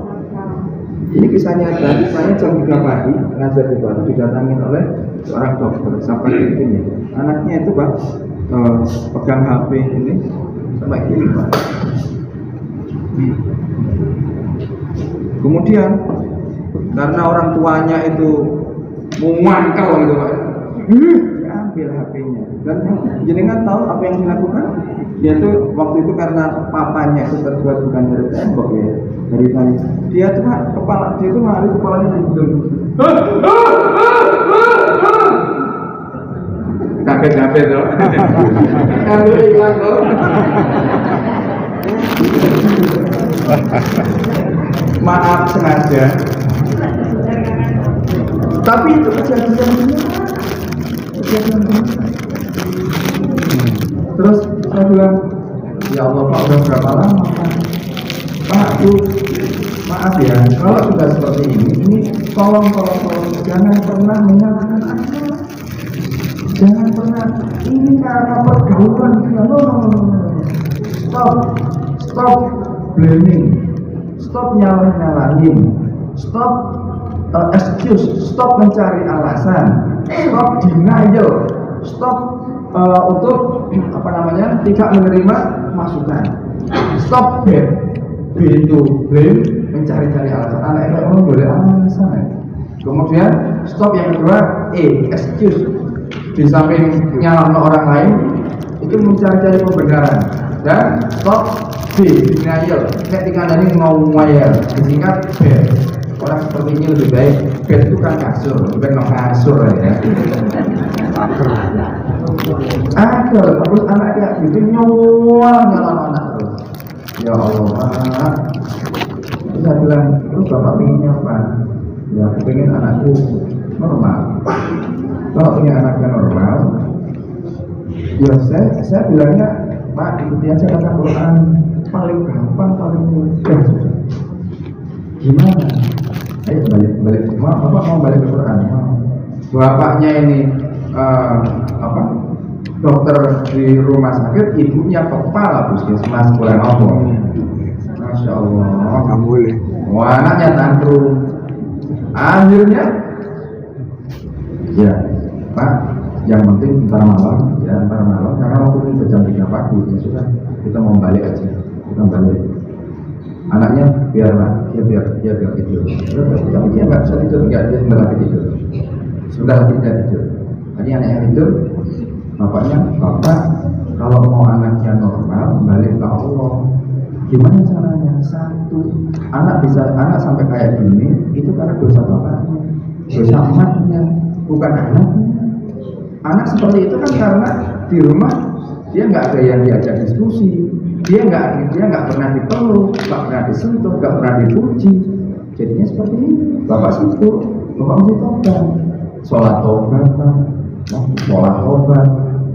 Ini kisah nyata. Saya jam 3 pagi ngajar di Batu didatangin oleh seorang dokter sampai ini. Anaknya itu, Pak, pegang HP ini sampai gini, Pak. Kemudian karena orang tuanya itu mengangkal gitu, Pak, ambil HP-nya. Dan jenengan tahu apa yang dilakukan? Dia tuh waktu itu karena papanya itu terbuat bukan dari tembok ya, dari tali. Dia tuh kepala dia tuh lari kepalanya digulung. Kaget tuh. Kalau hilang tuh. Maaf sengaja. Tapi itu kejadian terus saya bilang, ya Allah Pak, udah berapa lama Pak? Bu, maaf ya, kalau sudah seperti ini tolong jangan pernah menyalahkan anak, jangan pernah ini karena pergaulan dia. No. Stop blaming, stop nyalahin, stop excuse, stop mencari alasan, stop denial, stop untuk tidak menerima masukan. Stop B itu blame, mencari-cari alasan. Anak itu orang boleh alasan. Kemudian stop yang kedua, excuse. Di samping nyalahin orang lain itu mencari-cari pembenaran. Dan stop B, denial. Ketika ini mau ngayal, disingkat B. Orang seperti ini lebih baik. Bed itu kan kasur, bukan kasur ya. Terus anaknya gitu nyual anak terus. Ya Allah, saya bilang, lu bapak pengennya apa? Ya, aku pengen anakku normal. Kalau punya anaknya normal, ya saya bilangnya, Pak, ikuti aja kata Quran, paling gampang, paling mudah. Gimana? Ayo balik semua, bapak mau balik ke Quran. Bapaknya ini dokter di rumah sakit, ibunya kepala puskesmas kurang apa? Masya Allah. Nggak boleh. Wah, anaknya tantrum. Akhirnya, ya Pak, yang penting ntar malam, karena waktu itu jam 3 pagi, ya sudah, kita mau balik aja, kita balik. Anaknya biar tidur. Tapi dia nggak bisa tidur, dia sebentar lagi tidur. Tadi anaknya tidur, bapaknya, bapak kalau mau anaknya normal balik ke Allah, gimana caranya? Satu, anak sampai kayak gini itu karena dosa bapaknya, dosa emaknya, bukan anaknya. Anak seperti itu kan karena di rumah dia nggak ada yang diajak diskusi, dia nggak pernah dipeluk, nggak pernah disentuh, nggak pernah dipuji. Jadinya seperti ini. Bapak syukur, bapak mesti tobat, sholat tobat,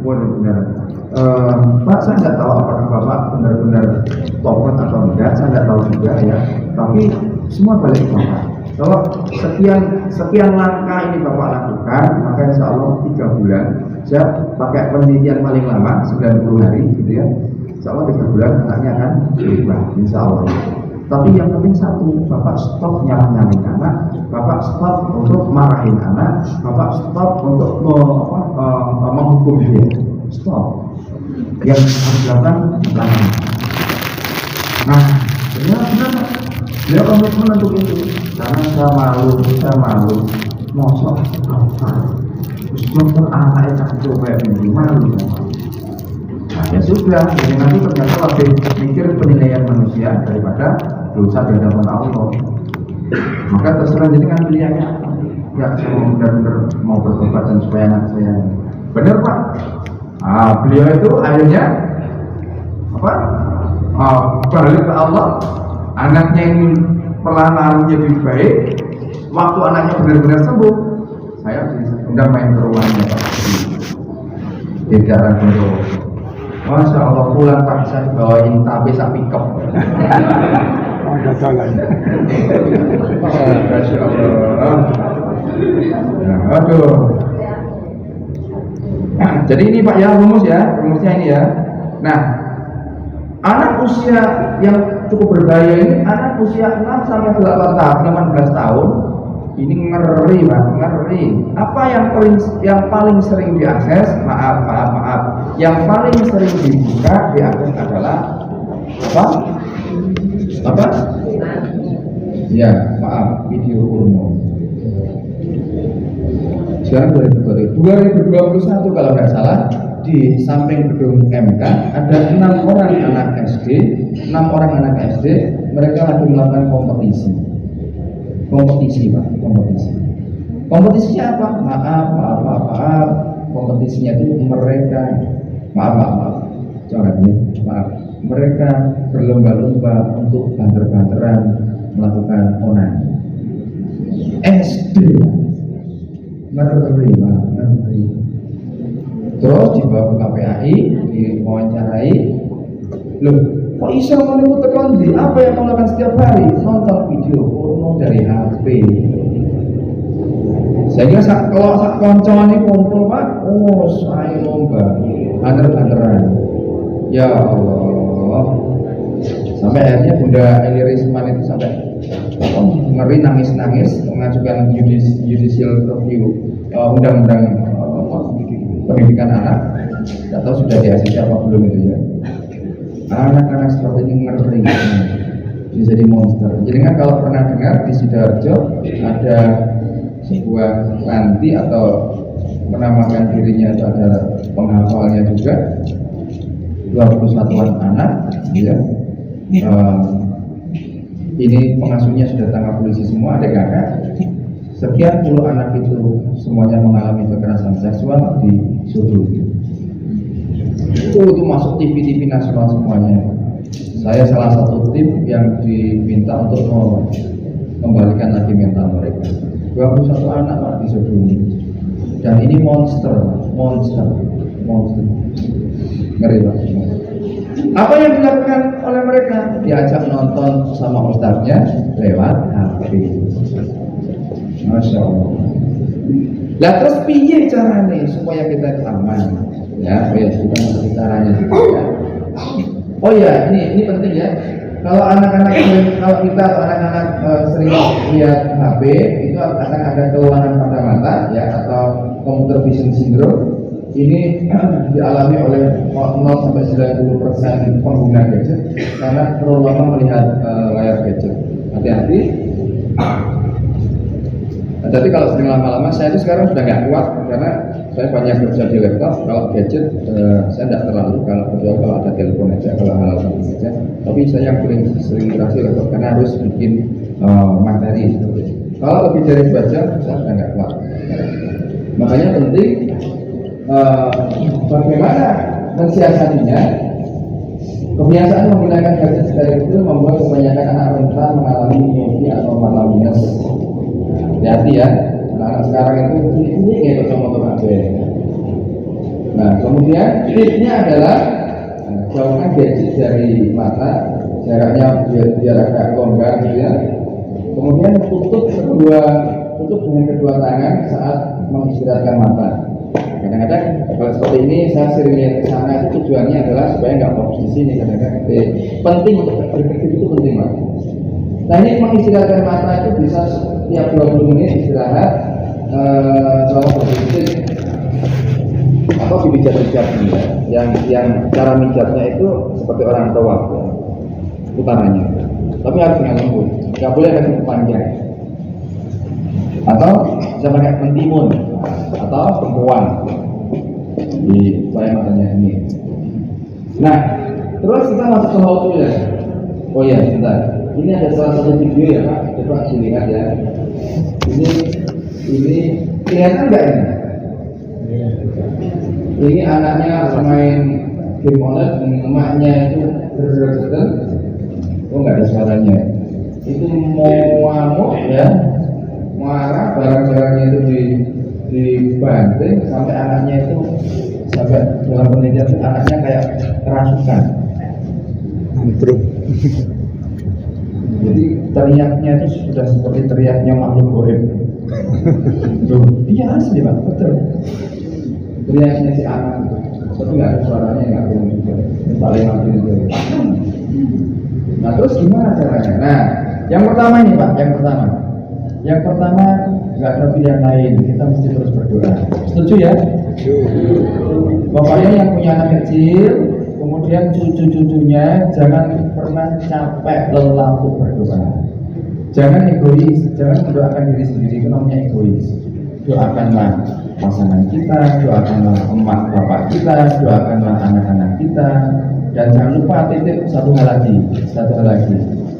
benar-benar. Pak, saya nggak tahu apakah bapak benar-benar tobat atau enggak, saya nggak tahu juga ya. Tapi semua balik ke bapak. Kalau sekian langkah ini bapak lakukan, maka insya Allah 3 bulan. Saya pakai penelitian paling lama 90 hari, gitu ya. Insya Allah 3 bulan anaknya akan berubah, insya Allah. Tapi yang penting satu, bapak stop nyalahin anak, bapak stop untuk marahin anak, bapak stop untuk menghukum dia. Stop. Yang harus dilakukan jangan. Nah, benar. Dia komitmen untuk itu. Karena saya malu. Mosok apa? Dokter anaknya coba begini malu. Nah, ya sudah. Jadi nanti ternyata lebih mikir penilaian manusia daripada dosa di hadapan Allah. Maka terserah jenengan pilihannya. Ya, saya benar-benar mau bertobat dan supaya anak saya. Benar Pak. Beliau itu akhirnya balik ke Allah. Anaknya ini perlahan-lahan menjadi baik. Waktu anaknya benar-benar sembuh, saya undang main ke rumahnya Pak. Di daerah Masya Allah, pulang Pak saya bawain tape sak pikep. Oh, ada jalan. Masya Allah. Nah, aduh. Nah, jadi ini Pak ya rumusnya ini ya. Nah, anak usia yang cukup berbahaya ini, anak usia 6 sampai 8 tahun, 18 tahun, ini ngeri Pak, ngeri. Apa yang paling sering diakses? Maaf. Yang paling sering dibuka diakses adalah apa? Ya, maaf, video porno. Sekarang 2021 kalau nggak salah, di samping gedung MK ada 6 orang anak SD, mereka lagi melakukan kompetisi Pak, kompetisinya apa? Maaf, kompetisinya itu mereka mereka berlomba-lomba untuk banter-banteran melakukan onani. SD ngeri. Terus dibawa ke KPAI, diwawancarai. Loh, kok iso menurut tekan di apa yang kamu lakukan setiap hari? Nonton video porno dari HP. Sehingga kalau sak koncoan ini kumpul Pak, saya lomba banter-banteran. Ya Allah. Sampai akhirnya Bunda Eli Risman itu sampai ngeri nangis-nangis mengajukan judicial review undang-undang pendidikan anak. Tidak tahu sudah di-ACC apa belum itu ya. Anak-anak seperti ini ngeri, ini jadi monster. Jadi kan kalau pernah dengar di Sidoarjo ada sebuah panti atau menamakan dirinya itu ada penghafalnya juga 21-an anak ya. Ini pengasuhnya sudah tangkap polisi semua, ada kakak. Sekian puluh anak itu semuanya mengalami kekerasan seksual di Solo. Itu masuk TV nasional semuanya. Saya salah satu tim yang diminta untuk kembalikan lagi mental mereka. 21 anak Pak di Solo. Dan ini monster. Ngeri Pak. Apa yang dilakukan oleh mereka? Diajak nonton sama ustadznya lewat HP. Masya Allah. Lah terus piye caranya supaya kita aman? Ya, kita ngerti caranya juga ya. Oh ya, ini penting ya. Kalau anak-anak atau anak-anak sering lihat HP itu akan ada kelelahan pada mata ya atau computer vision syndrome. Ini dialami oleh 0 sampai 90% pengguna gadget karena terlalu lama melihat layar gadget. Hati-hati. Jadi kalau sering lama-lama, saya itu sekarang sudah nggak kuat karena saya banyak kerja di laptop. Kalau gadget saya tidak terlalu, kalau ada telepon aja, kalau hal-hal seperti aja. Tapi saya yang sering interaksi laptop karena harus bikin materi seperti itu. Kalau lebih dari 2 jam, saya sudah nggak kuat. Makanya penting bagaimana mensiasatinya. Kebiasaan menggunakan gadget dari itu membuat kebanyakan anak rentan mengalami miopia atau mata minus. Hati-hati ya, anak sekarang itu ini kayak motor HP. Nah, kemudian tipsnya adalah jauhkan gadget dari mata, jaraknya biar agak longgar gitu ya. Kemudian tutup dengan kedua tangan saat mengistirahatkan mata. Kadang-kadang kalau seperti ini saya sering lihat ke sana itu tujuannya adalah supaya nggak fokus di sini. Kadang-kadang penting untuk berpikir itu penting Pak. Nah ini mengistirahatkan mata itu bisa setiap 20 menit istirahat selama berpikir atau dipijat-pijat ya. Yang cara mijatnya itu seperti orang tua ya. Putarannya. Tapi harus dengan lembut, nggak boleh kasih panjang. Atau bisa pakai mentimun atau perempuan di supaya matanya ini. Nah, terus kita masuk ke hotel ya. Oh ya, sebentar. Ini ada salah satu video ya Pak. Coba dilihat ya. Ini kelihatan nggak ini? Ini anaknya main game online, emaknya itu berdel. Oh nggak ada suaranya. Itu mau ngamuk ya. Marah, barang-barangnya itu dibanting sampai anaknya itu sampai dalam penelitian itu anaknya kayak kerasukan. Ambruk. Jadi teriaknya itu sudah seperti teriaknya makhluk goib. Tuh, iya asli Pak, betul. Teriaknya si anak itu, tapi nggak ada suaranya, nggak ada juga. Paling ambil itu. Nah terus gimana caranya? Nah, yang pertama ini Pak, yang pertama nggak ada pilihan lain, kita mesti terus berdoa. Setuju ya? Pokoknya yang punya anak kecil, kemudian cucu-cucunya jangan pernah capek lelah untuk berdoa. Jangan egois, jangan mendoakan diri sendiri, itu namanya egois. Doakanlah pasangan kita, doakanlah emak bapak kita, doakanlah anak-anak kita, dan jangan lupa titip satu hal lagi,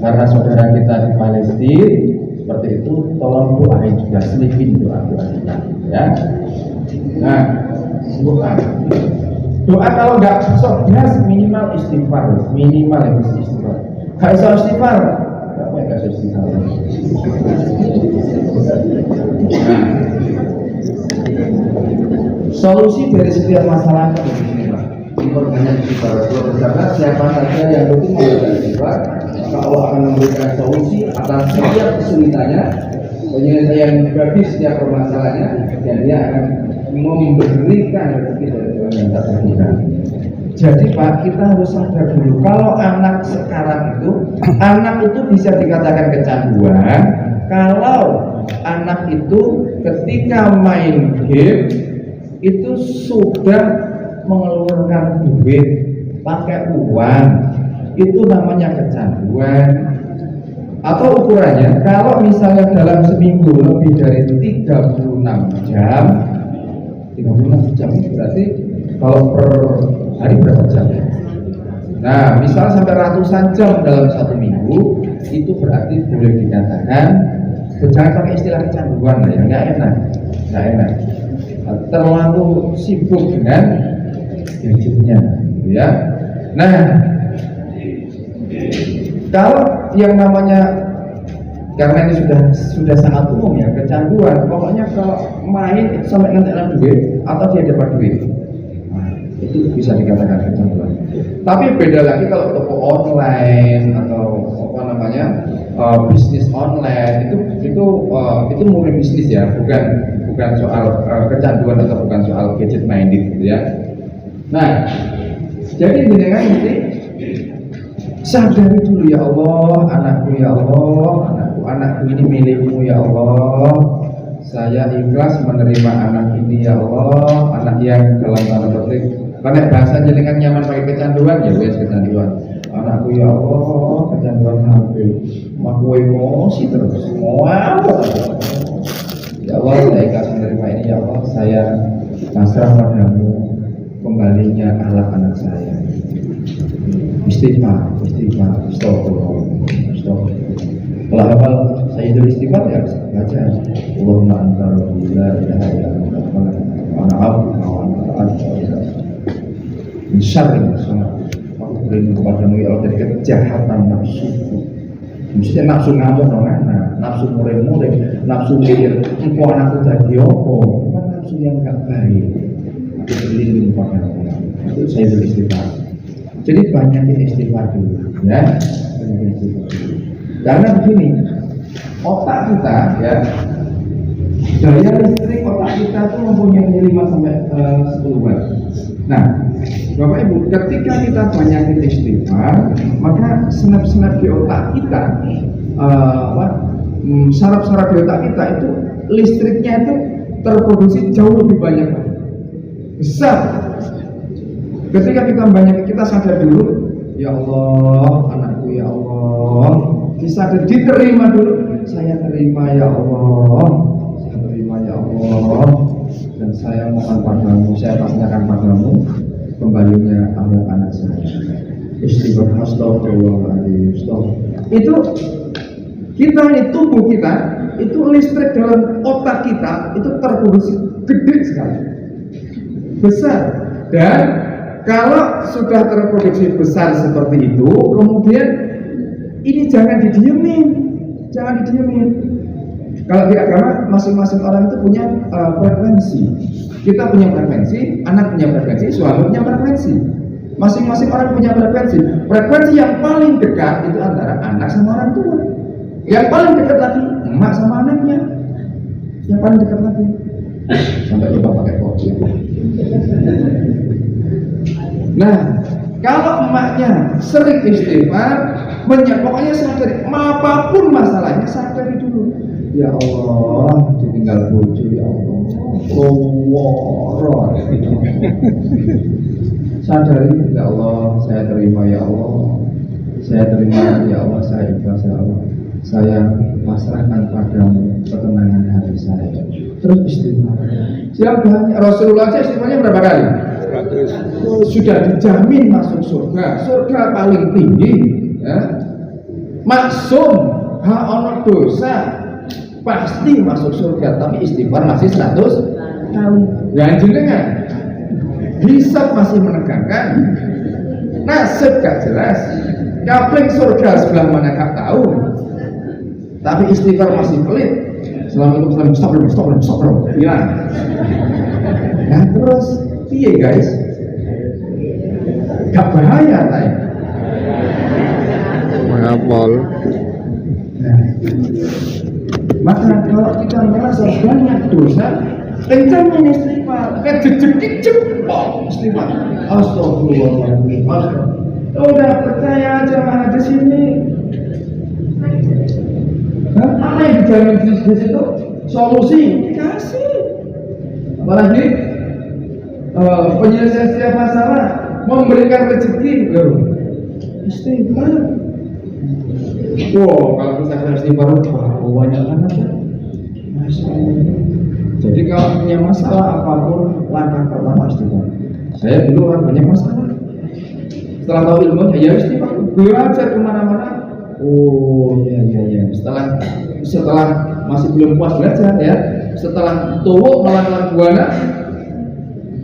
karena saudara kita di Palestina seperti itu, tolong doain juga, selipin doa kita, ya. Nah, doa kalau nggak beres minimal istighfar, Nggak bisa istighfar, nggak bisa istighfar. Nah, solusi dari setiap masalah itu begini Pak, diperbanyak istighfar. Karena siapa saja yang rutin membaca istighfar, maka Allah akan memberikan solusi atas setiap kesulitannya, penyelesaian bagi setiap permasalahannya, dan dia akan memberikan rezeki dari Tuhan yang tak terhingga. Jadi Pak, kita harus sadar dulu, kalau anak sekarang itu bisa dikatakan kecanduan kalau anak itu ketika main game itu sudah mengeluarkan duit pakai uang, itu namanya kecanduan. Atau ukurannya, kalau misalnya dalam seminggu lebih dari 36 jam itu berarti kalau per hari berapa jam ya? Nah, misalnya sampai ratusan jam dalam satu minggu, itu berarti boleh dikatakan, jangan pakai istilah kecanduan lah ya, nggak enak. Terlalu sibuk dengan gadgetnya, gitu ya. Nah, kalau yang namanya, karena ini sudah sangat umum ya, kecanduan, pokoknya kalau main itu sampai ngantelan duit atau dia dapat duit, nah, itu bisa dikatakan kecanduan. Tapi beda lagi kalau toko online atau apa namanya bisnis online, itu murni bisnis ya, bukan soal kecanduan atau bukan soal gadget minded gitu ya. Nah, jadi dengan ini sadari dulu, ya Allah, anakku ya Allah, anakku ini milikmu ya Allah. Saya ikhlas menerima anak ini ya Allah, anak yang dalam tanda petik, karena bahasa jenengan nyaman pakai kecanduan, ya wes kecanduan. Anakku ya Allah, kecanduan HP, aku emosi terus. Wow. Ya Allah, saya ikhlas menerima ini ya Allah, saya pasrah padamu, kembalinya akhlak anak saya. Istighfar, astagfirullah. Kalau hafal Sayyidul Istighfar ya baca Allahumma anta rabbi la ilaha illa anta wa ana abduka wa anta anta min syarri ma sana'tu. Aku berlindung kepadamu ya Allah dari kejahatan nafsuku. Mesti nafsu ngamuk dong, nafsu murid-murid, nafsu mikir engkau anakku tadi apa, kan nafsu yang gak baik. Aku berlindung kepadamu. Itu Sayyidul Istighfar. Jadi banyakin istighfar dulu, ya. Karena begini, otak kita, ya, daya listrik otak kita itu mempunyai 5 sampai 10 watt. Nah, Bapak Ibu, ketika kita banyakin istighfar, maka senap-senap di otak kita, saraf-saraf di otak kita itu listriknya itu terproduksi jauh lebih banyak, besar. Ketika kita banyak, kita sadar dulu, ya Allah, anakku ya Allah, disadar, diterima dulu, saya terima ya Allah, dan saya mohon padamu, saya pasrahkan padamu kembalinya anak saya. Istighfar, astagfirullahaladzim. Itu kita, ini tubuh kita, itu listrik dalam otak kita itu terproduksi gede sekali, besar. Dan kalau sudah terproduksi besar seperti itu, kemudian ini jangan didiemin. Kalau di agama masing-masing orang itu punya frekuensi. Kita punya frekuensi, anak punya frekuensi, suami punya frekuensi. Masing-masing orang punya frekuensi. Frekuensi yang paling dekat itu antara anak sama orang tua. Yang paling dekat lagi emak sama anaknya. Yang paling dekat lagi. Sampai lupa pakai kopi. Nah, kalau emaknya sering istighfar, pokoknya sadari, apapun masalahnya sadari dulu. Ya Allah, ditinggal bojo ya Allah. Allah. Sadari, ya Allah, saya terima ya Allah. Saya terima ya Allah, saya ikhlas ya Allah. Saya pasrahkan padamu ketenangan hati saya. Terus istighfar. Siapa? Rasulullah aja istighfarnya berapa kali? 100. Sudah dijamin masuk surga. Surga paling tinggi. Ya. Maksum, hak ono dosa, pasti masuk surga. Tapi istighfar masih 100 kali. Dan jenengan hisab masih menegangkan, nasib gak jelas, kapling surga sebelah mana gak tahu, tapi istighfar masih pelit. Selama itu stop, hilang. Nah terus, iya guys, gak bahaya tay. Mengapol. Nah, maka kalau kita merasa banyak dosa, kencangin istighfar, kan jejek istighfar. Astagfirullahaladzim. Udah percaya aja mana di sini. Apa yang dijamin di situ? Solusi dikasih. Apalagi penyelesaian setiap masalah, memberikan rezeki. Loh, istighfar. Wow, kalau kita istighfar, banyak banget ya. Jadi kalau punya masalah apapun, langkah pertama istighfar. Saya dulu orang banyak masalah. Setelah tahu ilmu, ya istighfar. Belajar kemana-mana. Oh iya. Setelah masih belum puas belajar ya. Setelah tuwuk melakukan buana,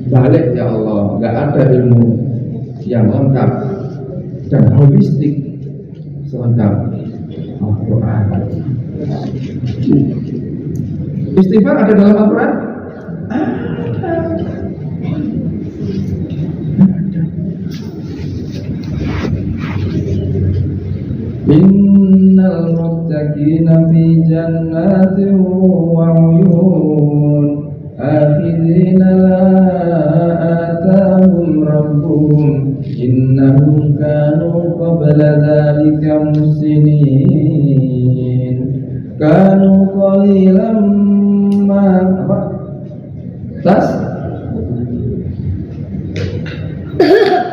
balik ya Allah. Nggak ada ilmu yang lengkap dan holistik selengkap Al-Quran. Istighfar ada dalam Al-Quran? Innal muttaqina fi jannatin wa uyun akhidina la atahum rabbuhum innahum kanu qabla dhalika muhsinin kanu qalilan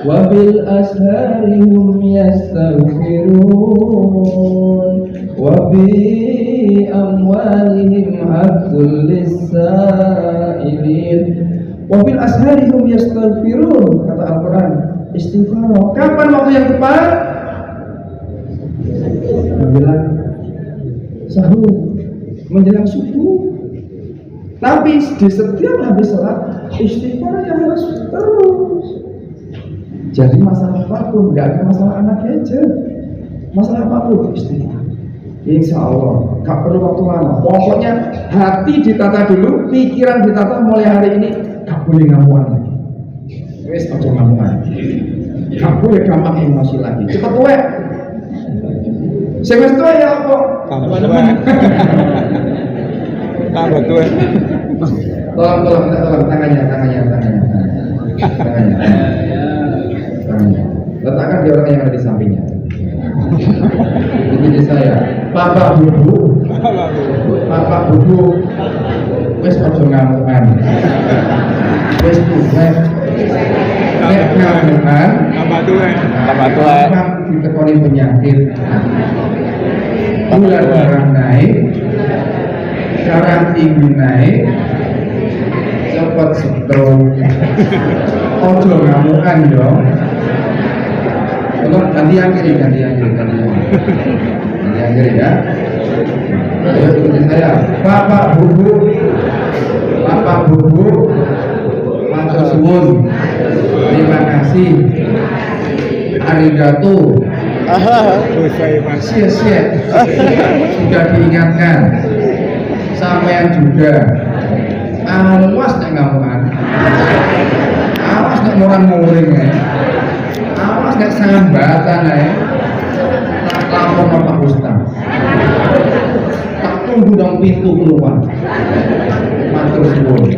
wabil asharihum yastaghfirun wabi amwalihim haqqul lis-sa'ilin wabil asharihum yastaghfirun. Kata Al-Quran, istighfar kapan waktu yang tepat? Menjelang sahur, menjelang subuh. Tapi di setiap habis sholat istighfar yang harus terus. Jadi masalah apapun, nggak ada masalah anak gadget, masalah apapun istighfar. Insya Allah, nggak perlu waktu lama. Pokoknya hati ditata dulu, pikiran ditata mulai hari ini. Nggak boleh ngamuan lagi. Wes aja ngamuan. Nggak boleh gampang emosi lagi. Cepet tuwek. Sing wis tuwek ya apa? Teman-teman. Tambah tuwek. Tolong tangannya. Letakkan di orang yang ada di sampingnya. Ini saya, Bapak Bubu, wes ojo ngamukan, wes tuwek, nek ngamukan, tambah tuwek, ditekoni penyakit, gula darah naik, darah tinggi naik, cepat stroke, ojo ngamukan dong. Tolong ganti yang kiri ya. Ayo ikutin saya. Bapak Bubu, matur suwun, terima kasih, arigato, siap, sudah diingatkan, sampean juga, awas nek ngamukan. orang muring ya. Awas gak sambatan ya. Tak lapor sama Pak Ustaz. Tak tunggu dalam pintu keluar. Matur suwun.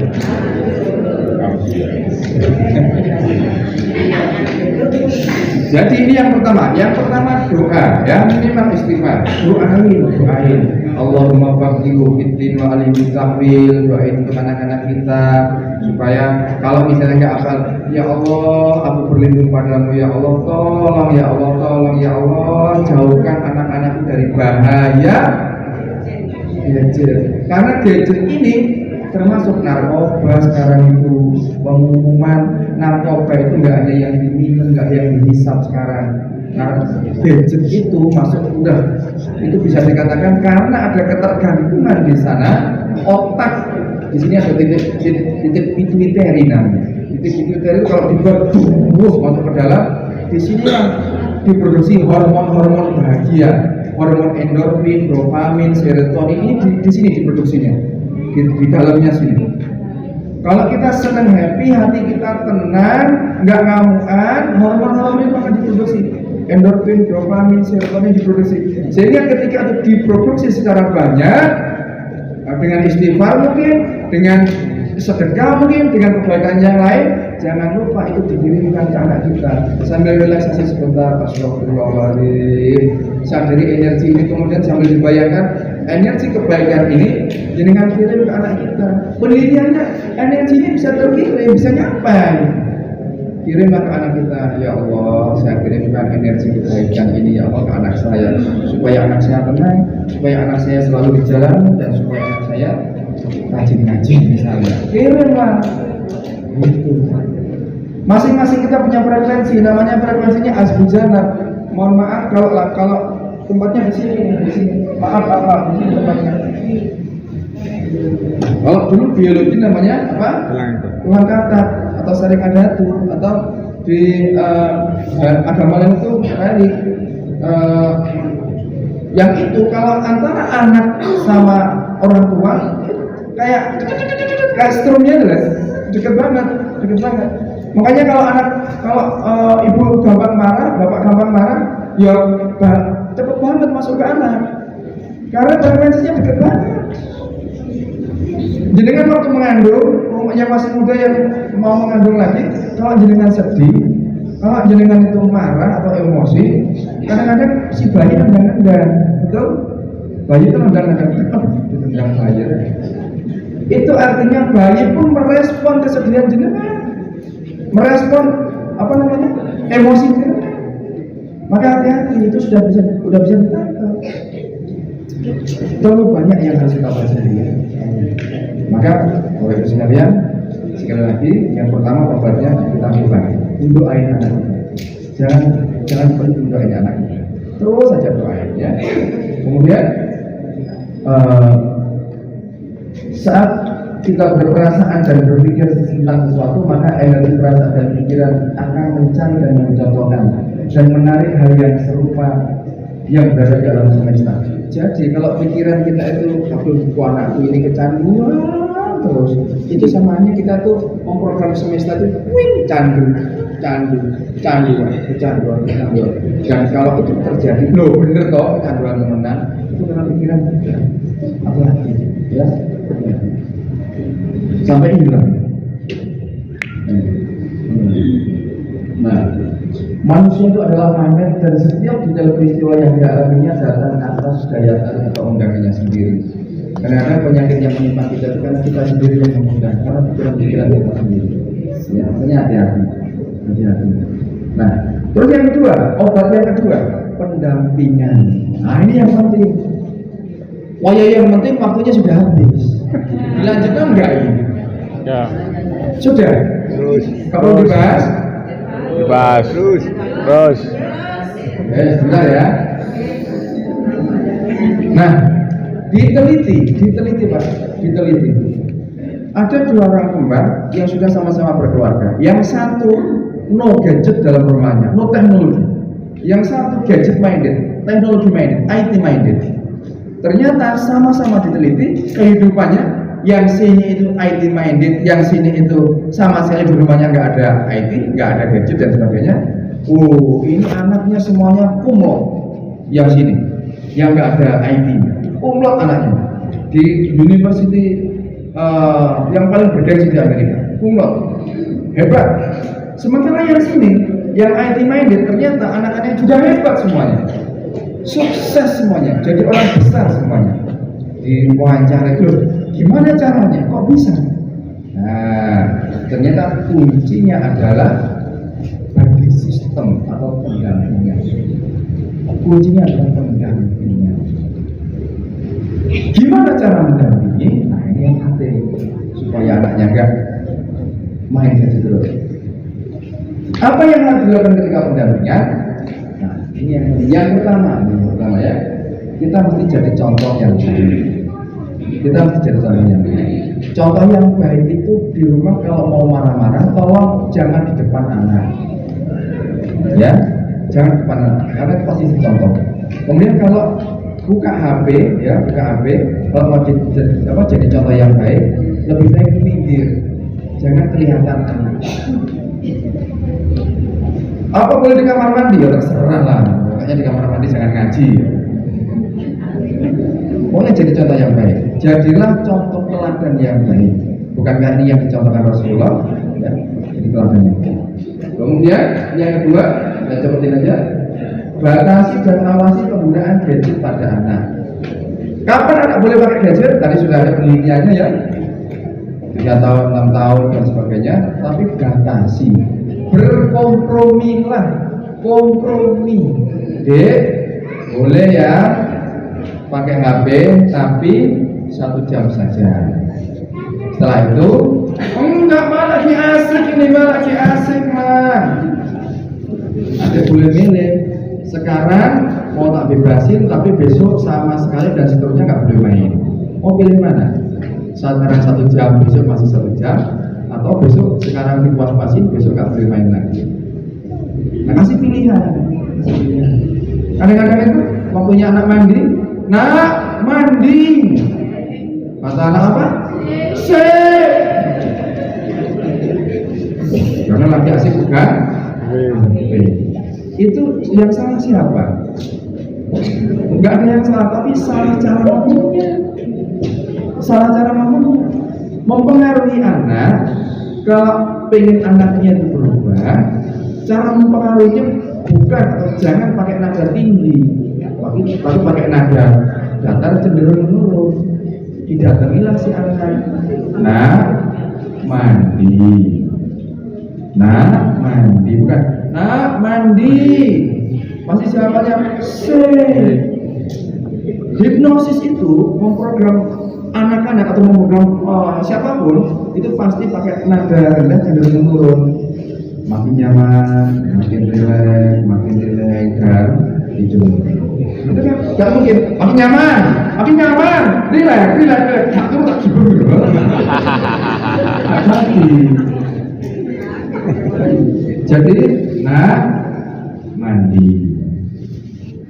Jadi ini yang pertama doa, yang minimal istighfar. Doain. Allahumma faqihu fiddin wa alimhu tahwil. Doain untuk anak-anak kita supaya kalau misalnya nggak hafal, ya Allah, aku berlindung padamu, ya Allah, tolong ya Allah, jauhkan anak-anakku dari bahaya gadget. Karena gadget ini termasuk narkoba sekarang itu, pengumuman narkoba itu nggak ada yang diminum, nggak ada yang dihisap sekarang. Nah, gadget itu masuk itu bisa dikatakan karena ada ketergantungan di sana, otak di sini ada titik pituitary namanya. Titik pituitary itu kalau dibuat terus masuk ke dalam, di sini yang diproduksi hormon-hormon bahagia, hormon endorfin, dopamin, serotonin ini di sini diproduksinya. Di dalamnya sini. Kalau kita senang happy, hati kita tenang, nggak ngamukan, hormon-hormon itu akan diproduksi. Endorfin, dopamin, serotonin diproduksi. Sehingga ketika itu diproduksi secara banyak, dengan istighfar mungkin, dengan sedekah mungkin, dengan kebaikan yang lain, jangan lupa itu dikirimkan ke anak kita. Sambil relaksasi sebentar, astagfirullahaladzim. Dari energi ini kemudian sambil dibayangkan energi kebaikan ini jenengan kirim ke anak kita. Penelitiannya energi ini bisa terkirim, bisa nyampai. Kirimlah ke anak kita, ya Allah, saya kirimkan energi kebaikan ini ya Allah ke anak saya, supaya anak saya tenang, supaya anak saya selalu di jalan, dan supaya anak saya rajin ngaji misalnya. Kirimlah. Gitu. Masing-masing kita punya frekuensi, namanya frekuensinya asbujana. Mohon maaf kalau tempatnya di sini. Maaf, di sini tempatnya. Kalau dulu biologi namanya apa? Ulang kata atau saring adatu, atau di agama lain itu tadi yang itu kalau antara anak sama orang tua kayak strumnya jelas deket banget. Makanya kalau ibu gampang marah, bapak gampang marah, ya cepet banget masuk ke anak karena frekuensinya deket banget. Jenengan waktu mengandung, yang masih muda yang mau mengandung lagi, kalau jenengan sedih, kalau jenengan itu marah atau emosi, kadang-kadang si bayi nendang-nendang, betul? Bayi itu nendang-nendang, ditendang bayi. Itu artinya bayi pun merespon kesedihan jenengan, merespon emosi jenengan. Maka hati-hati, itu sudah bisa ditangkap. Terlalu banyak yang harus kita pelajari. Maka oleh itu sekalian, sekali lagi yang pertama obatnya kita doain anak kita. Jangan seperti doain anak kita. Terus saja doain ya. Kemudian saat kita berperasaan dan berpikir tentang sesuatu, maka energi perasaan dan pikiran akan mencari dan mencontohkan dan menarik hal yang serupa yang berada di alam semesta. Jadi kalau pikiran kita itu, aduh anakku ini kecanduan terus, itu samaannya kita tuh memprogram semesta itu, kecanduan. Dan kalau itu terjadi, bener toh kecanduan menang, itu karena pikiran apa lagi, ya, sampai hilang. Nah, manusia itu adalah magnet dan setiap detail peristiwa yang dialaminya datang atas daya tarik atau undangannya sendiri. Karena penyakit yang menimpa kita itu karena kita sendiri yang mengundang, karena pikiran kita sendiri. Ya, makanya hati-hati. Nah, terus yang kedua, obat yang kedua, pendampingan. Nah, ini yang penting. Yang penting waktunya sudah habis. Dilanjutkan enggak ini? Ya. Sudah. Terus. Kalau dibahas? Dibahas. Terus. Sebentar ya. Nah, diteliti Pak. Ada dua orang kembar yang sudah sama-sama berkeluarga. Yang satu no gadget dalam rumahnya, no teknologi. Yang satu gadget minded, teknologi minded, IT minded. Ternyata sama-sama diteliti kehidupannya yang sini itu IT minded, yang sini itu sama sekali di rumahnya nggak ada IT, nggak ada gadget dan sebagainya. Ini anaknya semuanya kumlot, yang sini, yang nggak ada IT, kumlot anaknya di university yang paling bergengsi di Amerika, kumlot, hebat. Sementara yang sini, yang IT minded ternyata anak-anaknya juga hebat semuanya, sukses semuanya, jadi orang besar semuanya. Di wawancara itu, gimana caranya? Kok bisa? Nah, ternyata kuncinya adalah bagi sistem atau pendampingan. Kuncinya adalah pendampingan. Gimana cara mendampingi? Nah, ini yang penting supaya anaknya enggak main saja terus. Apa yang harus dilakukan ketika pendampingan? Nah, ini yang pertama ya. Kita mesti jadi contoh yang baik. Kita mesti jadi contoh yang baik. Contoh yang baik itu di rumah kalau mau marah-marah, tolong jangan di depan anak. Ya, jangan di depan anak. Karena itu posisi contoh. Kemudian kalau buka HP, ya buka HP, kalau mau jadi contoh yang baik, lebih baik minggir. Jangan kelihatan anak. Apa boleh di kamar mandi? Ya terserah lah. Makanya di kamar mandi jangan ngaji. Pokoknya jadi contoh yang baik. Jadilah contoh teladan yang baik. Bukankah ini yang dicontohkan Rasulullah? Ya, jadi teladan yang baik. Kemudian yang kedua, kita cobain aja. Batasi dan awasi penggunaan gadget pada anak. Kapan anak boleh pakai gadget? Tadi sudah ada penelitiannya ya. 3 tahun, 6 tahun dan sebagainya. Tapi batasi. Berkompromilah, kompromi. Dek, boleh ya pakai HP tapi 1 jam saja. Setelah itu, enggak malah lagi asik ini malah lagi asik mah. Ada boleh milih. Sekarang mau tak bebasin tapi besok sama sekali dan seterusnya nggak boleh main. Mau pilih mana? Sekarang 1 jam, besok masih 1 jam, atau besok sekarang dipuas-puasin, besok nggak boleh main lagi. Nah, kasih pilihan. Kadang-kadang itu waktunya anak mandi, nak mandi. Kata anak apa? Karena lagi asik bukan? Itu yang salah siapa? Enggak ada yang salah, tapi salah cara ngomongnya. Salah cara ngomongnya mempengaruhi anak. Kalau pengen anaknya itu berubah, cara mempengaruhinya bukan atau jangan pakai nada tinggi, tapi pakai nada datar cenderung menurun. Didatangilah si anak. Nah, mandi. Nah, mandi bukan. Nah, mandi. Masih jawabannya hipnosis itu memprogram anak-anak atau memprogram siapapun itu pasti pakai nada rendah cenderung menurun. Makin nyaman, makin rileks dan hijau. Gak mungkin, makin nyaman, rileks. Aku tak gitu. Jadi, nah mandi.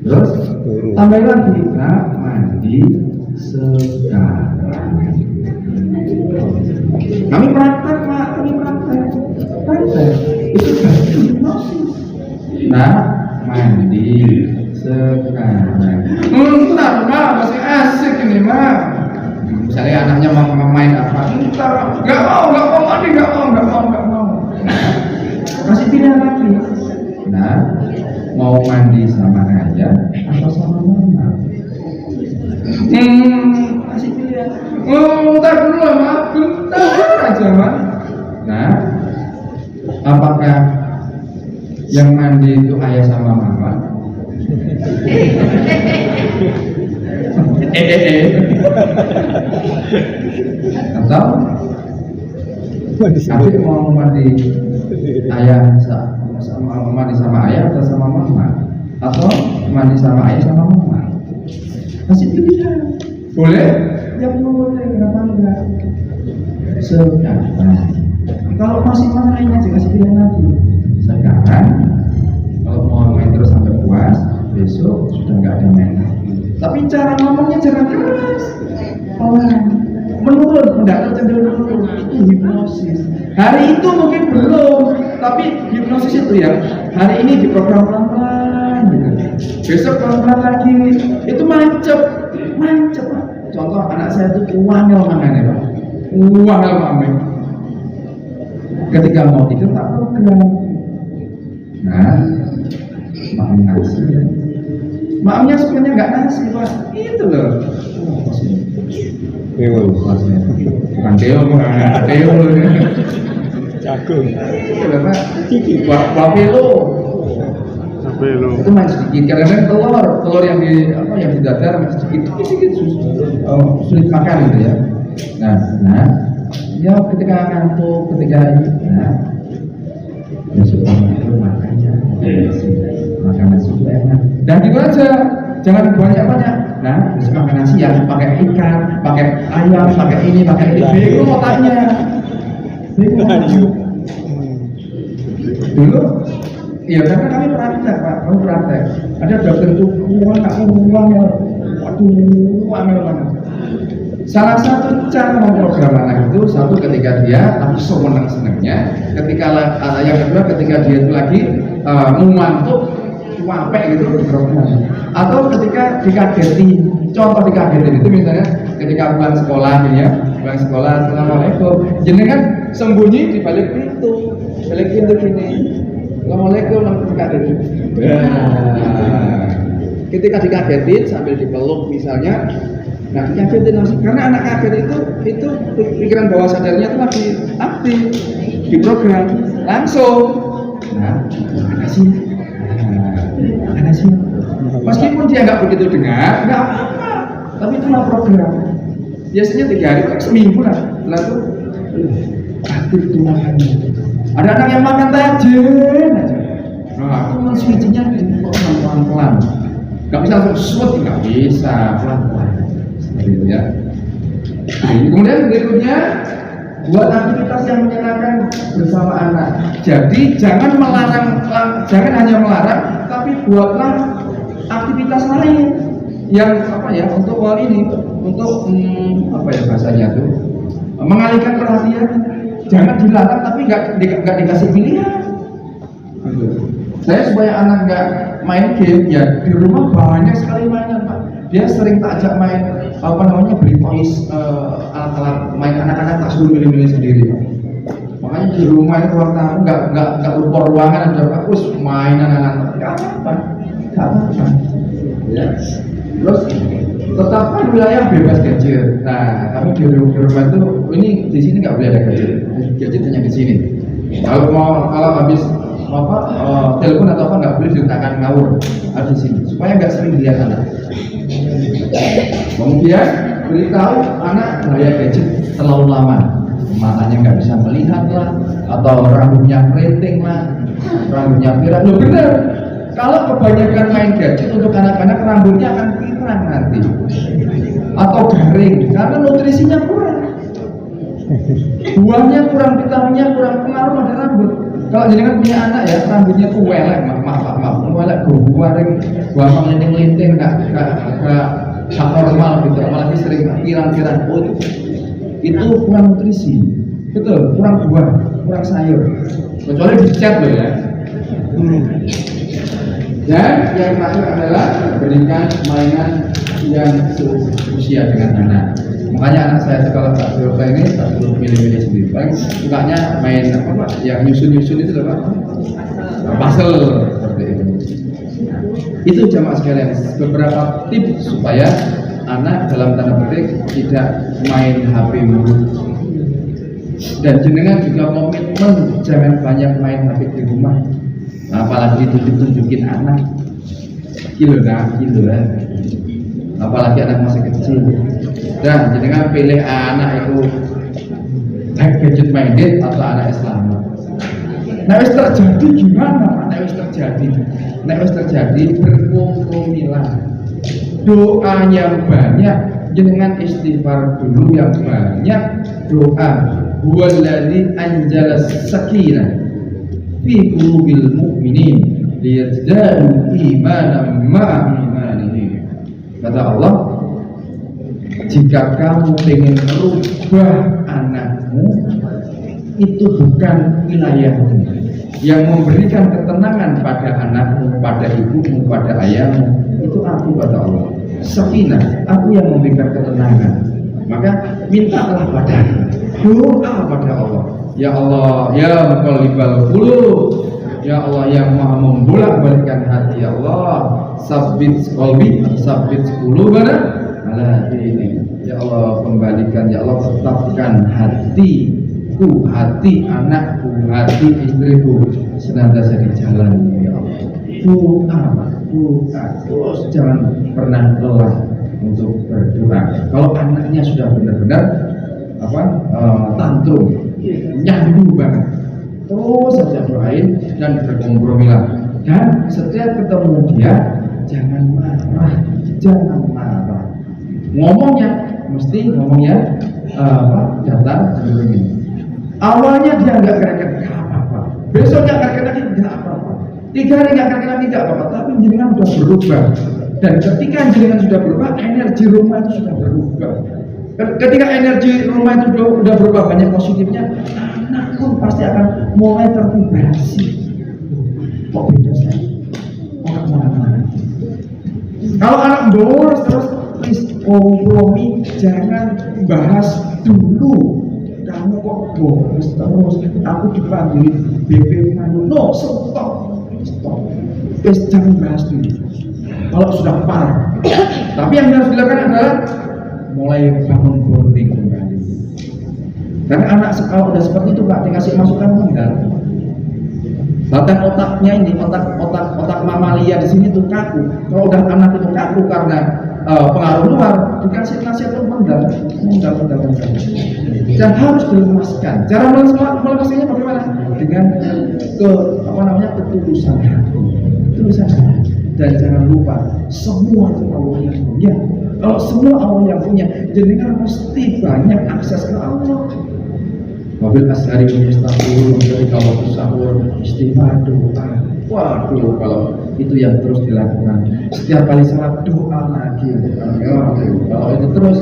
Terus tambahin lagi, nah mandi sekarang. Kami praktek, Pak. Itu kan hipnosis. Nah mandi sekarang. Entar, Mak, masih asik ini, Mak. Misalnya anaknya mau main apa? Entar, nggak mau mandi, nggak mau. Masih pilihan lagi. Nah, mau mandi sama ayah atau sama mama? Masih pilihan. Entar dulu, Mak. Bentar aja, Mak. Nah, apakah yang mandi itu ayah sama mama? Atau adik mau mandi ayah sama ayah atau sama mama, atau mandi sama ayah sama mama? Masih pilihan. Boleh? Ya boleh, kenapa enggak? Sekarang kalau masih mau main aja, kasih pilihan lagi. Sekarang kalau mau main terus sampai puas, besok sudah nggak ada main lagi. Tapi cara ngomongnya jangan keras, menurun tidak tercenderung itu hipnosis. Hari itu mungkin belum, tapi hipnosis itu ya hari ini diprogram pelan-pelan gitu. Besok pelan-pelan lagi, itu mancep Pak. Contoh anak saya itu wangel mangannya Pak, wangel mangan. Ketika mau tidur tak program. Nah, maafnya nasi ya. Maafnya sebenarnya nggak nasi Pak, itu loh. Dewa. Bukan Deo, Jagung. itu loh Pak. Bapelo. Itu main sedikit, karena telur yang di dadar main sedikit sulit makan gitu ya. Nah, ya ketika ngantuk, ketika ya sudah makannya, makan nasi itu enak. Dan gitu aja, jangan banyak. Nah, bisa makan nasi ya, pakai ikan, pakai ayam, pakai ini, bingung otaknya. Dulu, iya karena kami praktek Pak, ada dokter itu uang ya, waduh, angel banget. Salah satu cara memprogram anak itu, satu ketika dia tapi seneng-senengnya, yang kedua ketika dia itu lagi mengantuk, capek gitu program. Atau ketika dikagetin, contoh dikagetin itu misalnya ketika pulang sekolah assalamualaikum, jenengan sembunyi di balik pintu gini, assalamualaikum dikagetin. Ketika dikagetin sambil dipeluk misalnya, nah dikagetin langsung, karena anak kaget itu pikiran bawah sadarnya itu lagi aktif, diprogram langsung. Nah, mana sih? Meskipun dia nggak begitu dengar, nggak apa-apa. Tapi itu mah program. Biasanya 3 hari, seminggu lah. Lalu aktif tuh makannya. Ada anak yang makan tajam aja. Nah, aku men-switchingnya pelan-pelan. Nggak bisa langsung swot, nggak bisa pelan-pelan. Seperti itu ya. Kemudian berikutnya, buat aktivitas yang menyenangkan bersama anak. Jadi jangan hanya melarang, tapi buatlah aktivitas lain yang untuk bahasanya tuh mengalihkan perhatian. Jangan dilarang tapi nggak dikasih pilihan. Saya supaya anak nggak main game ya di rumah banyak sekali mainan Pak. Dia sering tak ajak main beli toys, alat-alat main anak-anak tak suruh milih-milih sendiri Pak. Makanya di rumah itu ruang tamu nggak lupa ruangan ada bagus mainan anak-anak nggak apa-apa. Ya. Terus tetapkan wilayah bebas gadget. Nah, kami di rumah itu di sini nggak boleh ada gadget hanya di sini. Kalau habis telepon atau apa nggak boleh diletakkan ngawur, ada di sini supaya nggak sering dilihat anak. Kemudian beritahu anak bahaya gadget terlalu lama, matanya nggak bisa melihat lah, atau rambutnya keriting lah, rambutnya pirang. Loh bener, kalau kebanyakan main gadget untuk anak-anak rambutnya akan pirang nanti, atau garing karena nutrisinya kurang, buahnya kurang, vitaminnya kurang, pengaruh pada rambut. Kalau jenengan punya anak ya rambutnya tuh welek, welek buah melinting-linting, nggak normal gitu, apalagi sering pirang-pirang, itu kurang nutrisi, betul, kurang buah, kurang sayur, kecuali dicat loh ya. Dan yang terakhir adalah berikan mainan yang seusia dengan anak. Makanya anak saya kalau tak suruh milih-milih sendiri. Paling sukanya main yang nyusun-nyusun itu loh Pak. Puzzle seperti itu. Itu jamaah sekalian beberapa tips supaya anak dalam tanda petik tidak main HP mulu. Dan jenengan juga komitmen jangan banyak main HP di rumah. Apalagi ditunjukin anak. Kilo. Apalagi anak masih kecil. Dan jenengan pilih anak itu gadget minded atau anak Islam. Nek wis terjadi gimana? Nek wis terjadi berkompromilah. Doa yang banyak, jenengan istighfar dulu yang banyak. Doa huwallazi anjala sakinah fi qulubil mu'minin liyazdadu imanan ma'a imanihim. Kata Allah, Jika kamu ingin merubah anakmu, itu bukan wilayahmu. Yang memberikan ketenangan pada anakmu, pada ibumu, pada ayahmu, itu aku, kata Allah. Sakinah, aku yang memberikan ketenangan. Maka mintalah padaku, doa pada Allah. Ya Allah, ya muqallibal qulub, ya Allah yang maha membolak-balikkan hati, ya Allah, sabbit qalbi, sabbit qulubana ala dini. Ya Allah, kembalikan, ya Allah, tetapkan hatiku, hati anakku, hati istriku senantiasa di jalan, ya Allah. Doa, terus jangan pernah lelah untuk berdoa. Kalau anaknya sudah benar-benar tantrum, nyandu banget, terus saja doain dan berkompromilah. Dan setiap ketemu dia jangan marah, jangan marah. Ngomongnya datar begini. Awalnya dia nggak kereket, nggak apa-apa. Besoknya nggak kereket, nggak apa-apa. 3 hari nggak kereket, tidak apa-apa. Tapi jenengan sudah berubah. Dan ketika jenengan sudah berubah, energi rumah itu sudah berubah. Ketika energi rumah itu sudah berubah banyak positifnya, anak pun pasti akan mulai tervibrasi. Kok beda saya? Kalau anak boros terus, please kompromi, jangan bahas dulu. Kamu kok boros terus? Aku dipanggil BP Manu. No, stop. Please jangan bahas dulu. Kalau sudah parah. Tapi yang harus dilakukan adalah mulai bangun bonding kembali. Karena anak kalau udah seperti itu Pak, dikasih masukan enggak. Bahkan otaknya ini, otak mamalia di sini tuh kaku. Kalau udah anak itu kaku karena pengaruh luar, dikasih nasihat itu menggal. Dan harus dilemaskan. Cara melepaskannya bagaimana? Dengan ketulusan hati. Dan jangan lupa semua itu Allah yang punya. Kalau semua Allah yang punya, jenengan mesti banyak akses ke Allah. Wabil ashari mustaghfirun, ketika waktu sahur istighfar, doa. Waduh, kalau itu yang terus dilakukan setiap kali sholat, doa lagi. Kalau itu terus,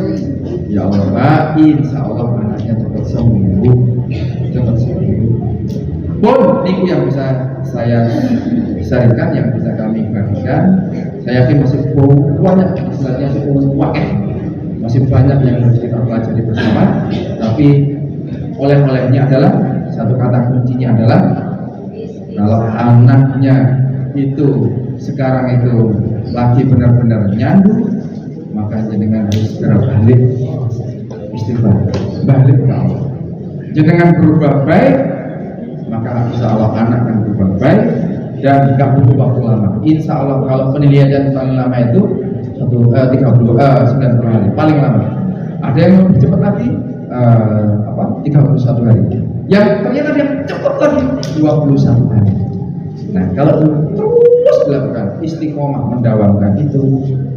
ya Allah, Pak, insya Allah anaknya cepat sembuh. Pun ini yang bisa saya sharingkan, yang bisa kami bagikan. Saya yakin masih banyak istilahnya masih banyak yang harus kita pelajari bersama. Tapi oleh-olehnya adalah satu kata kuncinya adalah kalau anaknya itu sekarang itu lagi benar-benar nyandu, maka jenengan harus segera balik istighfar, balik ke Allah. Jenengan berubah baik, maka insya Allah anak akan berubah baik dan tidak butuh waktu lama. Insya Allah kalau penilaian paling lama itu 90 hari paling lama. Ada yang lebih cepat lagi 31 hari. Yang ternyata yang cepat lagi 21 hari. Nah, kalau itu terus dilakukan istiqomah mendawamkan itu,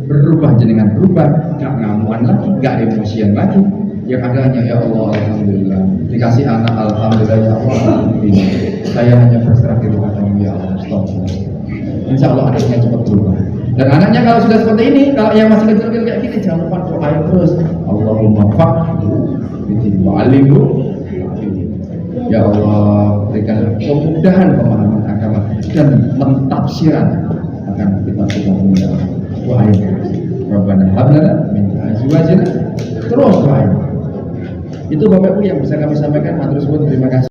berubah jenengan berubah, nggak ngamuan lagi, nggak emosian lagi. Yang ada hanya ya Allah, alhamdulillah dikasih anak, alhamdulillah ya Allah, alhamdulillah. Saya hanya berserah di rumah ya Allah, stop. Insya Allah anaknya cepat berubah. Dan anaknya kalau sudah seperti ini, kalau yang masih kecil-kecil kayak gini, jangan lupa doa terus. Allahumma faqhu wa'alimhu. Ya Allah, berikan kemudahan pemahaman agama dan mentafsiran akan kita semua mudah. Doa terus. Rabbana hab lana min azwajina, terus doa. Itu Bapak Ibu yang bisa kami sampaikan. Matur suwun, terima kasih.